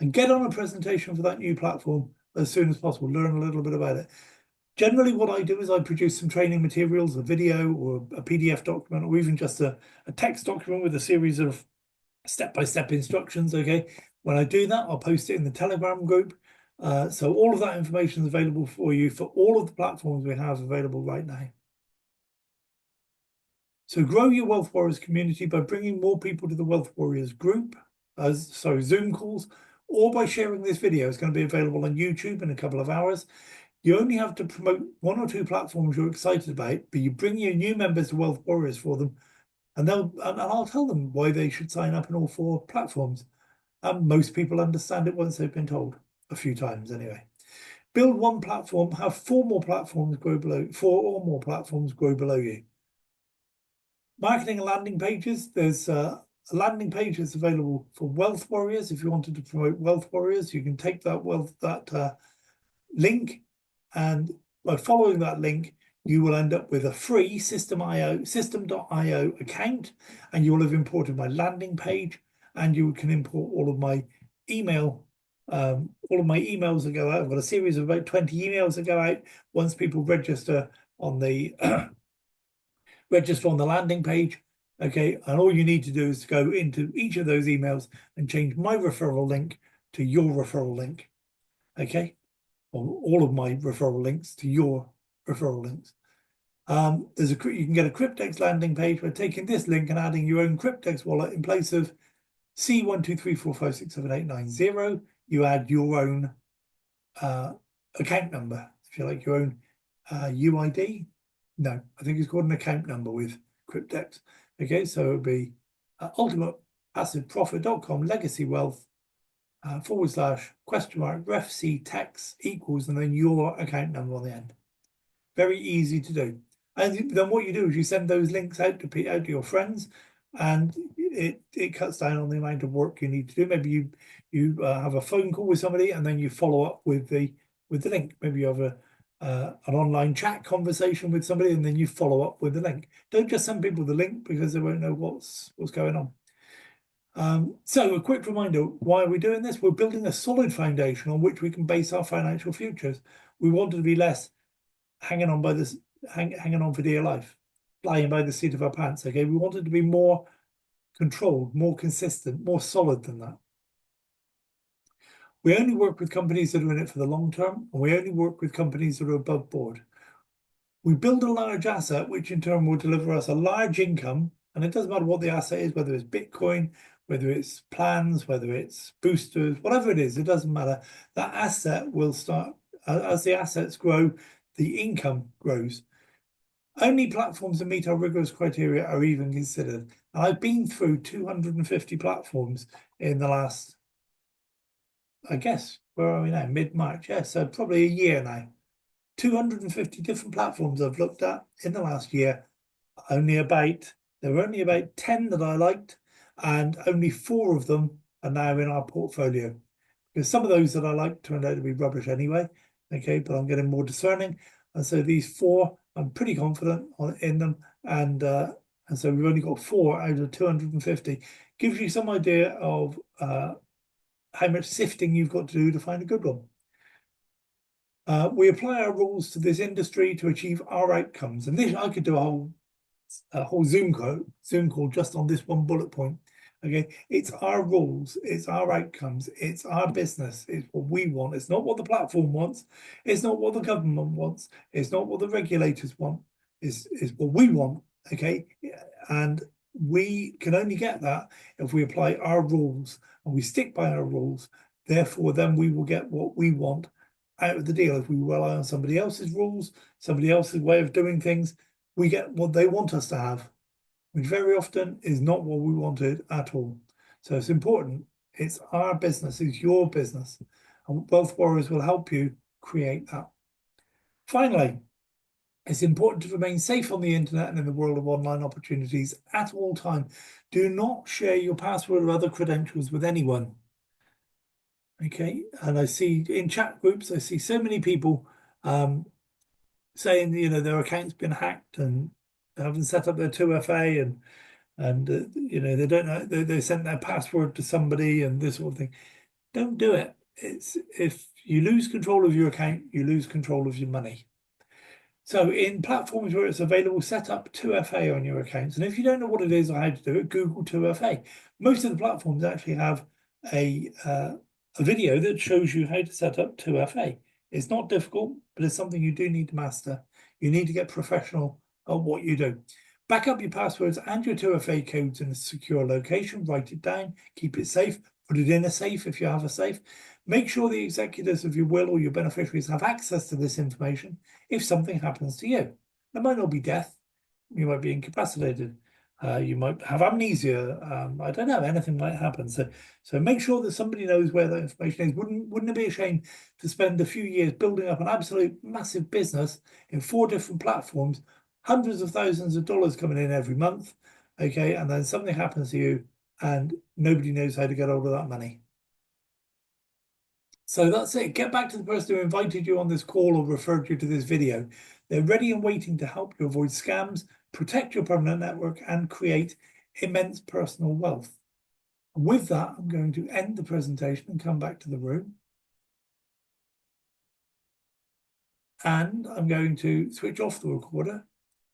and get on a presentation for that new platform as soon as possible. Learn a little bit about it. Generally, what I do is I produce some training materials, a video or a PDF document, or even just a text document with a series of step-by-step instructions. Okay, when I do that, I'll post it in the Telegram group. So all of that information is available for you for all of the platforms we have available right now. So grow your Wealth Warriors community by bringing more people to the Wealth Warriors group, Zoom calls, or by sharing this video. It's going to be available on YouTube in a couple of hours. You only have to promote 1 or 2 platforms you're excited about, but you bring your new members to Wealth Warriors for them, and I'll tell them why they should sign up in all 4 platforms. And most people understand it once they've been told a few times anyway. Build 1 platform, have 4 more platforms grow below, 4 or more platforms grow below you. Marketing and landing pages. There's a landing page that's available for Wealth Warriors. If you wanted to promote Wealth Warriors, you can take that link, and by following that link, you will end up with a free System.io account, and you will have imported my landing page, and you can import all of my email, all of my emails that go out. I've got a series of about 20 emails that go out once people register on the register on the landing page. Okay, and all you need to do is to go into each of those emails and change my referral link to your referral link. Okay, or all of my referral links to your referral links. You can get a Cryptex landing page by taking this link and adding your own Cryptex wallet in place of C123456789. You add your own account number, if you like, your own UID. No, I think it's called an account number with Cryptex. Okay, so it would be ultimatepassiveprofit.com legacy wealth / refc tax equals, and then your account number on the end. Very easy to do. And then what you do is you send those links out to your friends, and it cuts down on the amount of work you need to do. Maybe you have a phone call with somebody, and then you follow up with the link. Maybe you have an online chat conversation with somebody, and then you follow up with the link. Don't just send people the link because they won't know what's going on. So a quick reminder, why are we doing this? We're building a solid foundation on which we can base our financial futures. We want to be less hanging on for dear life, flying by the seat of our pants. Okay, we want it to be more controlled, more consistent, more solid than that. We only work with companies that are in it for the long term, and we only work with companies that are above board. We build a large asset, which in turn will deliver us a large income, and it doesn't matter what the asset is, whether it's Bitcoin, whether it's plans, whether it's boosters, whatever it is, it doesn't matter. That asset will start, as the assets grow, the income grows. Only platforms that meet our rigorous criteria are even considered. And I've been through 250 platforms in the last, I guess, where are we now? Mid-March. Yeah, so probably a year now. 250 different platforms I've looked at in the last year. There were only about 10 that I liked, and only 4 of them are now in our portfolio. Because some of those that I liked turned out to be rubbish anyway. Okay, but I'm getting more discerning. And so these 4, I'm pretty confident in them. And so we've only got 4 out of 250. Gives you some idea of how much sifting you've got to do to find a good one. We apply our rules to this industry to achieve our outcomes. And this, I could do a whole Zoom call just on this one bullet point. Okay, it's our rules, it's our outcomes, it's our business, it's what we want. It's not what the platform wants, it's not what the government wants, it's not what the regulators want, it's what we want. Okay, and we can only get that if we apply our rules and we stick by our rules. Therefore, then we will get what we want out of the deal. If we rely on somebody else's rules, somebody else's way of doing things, we get what they want us to have, which very often is not what we wanted at all. So it's important. It's our business, it's your business. And Wealth Warriors will help you create that. Finally, it's important to remain safe on the internet and in the world of online opportunities at all times. Do not share your password or other credentials with anyone. Okay, and I see in chat groups, I see so many people saying, you know, their account's been hacked and haven't set up their 2FA and you know, they don't know, they sent their password to somebody and this sort of thing. Don't do it. It's if you lose control of your account, you lose control of your money. So in platforms where it's available, set up 2FA on your accounts. And if you don't know what it is or how to do it, Google 2FA. Most of the platforms actually have a video that shows you how to set up 2FA. It's not difficult, but it's something you do need to master. You need to get professional at what you do. Back up your passwords and your 2FA codes in a secure location. Write it down. Keep it safe. Put it in a safe if you have a safe. Make sure the executors of your will or your beneficiaries have access to this information if something happens to you. There might not be death. You might be incapacitated. You might have amnesia. I don't know. Anything might happen. So make sure that somebody knows where that information is. Wouldn't it be a shame to spend a few years building up an absolute massive business in 4 different platforms, hundreds of thousands of dollars coming in every month, okay, and then something happens to you and nobody knows how to get hold of that money? So that's it. Get back to the person who invited you on this call or referred you to this video. They're ready and waiting to help you avoid scams, protect your permanent network, and create immense personal wealth. And with that, I'm going to end the presentation and come back to the room. And I'm going to switch off the recorder,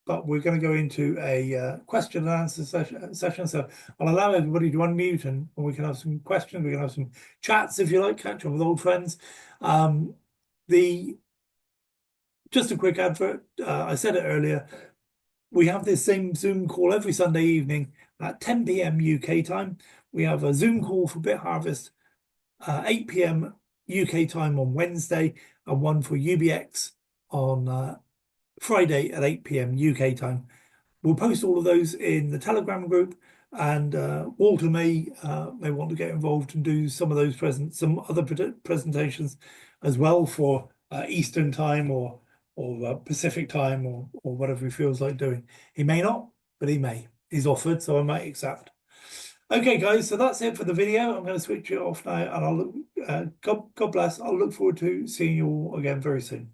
but we're going to go into a question and answer session. So I'll allow everybody to unmute and we can have some questions. We can have some chats if you like, catch up with old friends. Just a quick advert. I said it earlier. We have this same Zoom call every Sunday evening at 10 p.m. UK time. We have a Zoom call for BitHarvest 8 p.m. UK time on Wednesday and one for UBX on Friday at 8 p.m. UK time. We'll post all of those in the Telegram group, and Walter may want to get involved and do some of those some other presentations as well for Eastern time or Pacific time or whatever he feels like doing. He may not, but he may. He's offered, so I might accept. Okay, guys, so that's it for the video. I'm going to switch it off now, and I'll look. God bless. I'll look forward to seeing you all again very soon.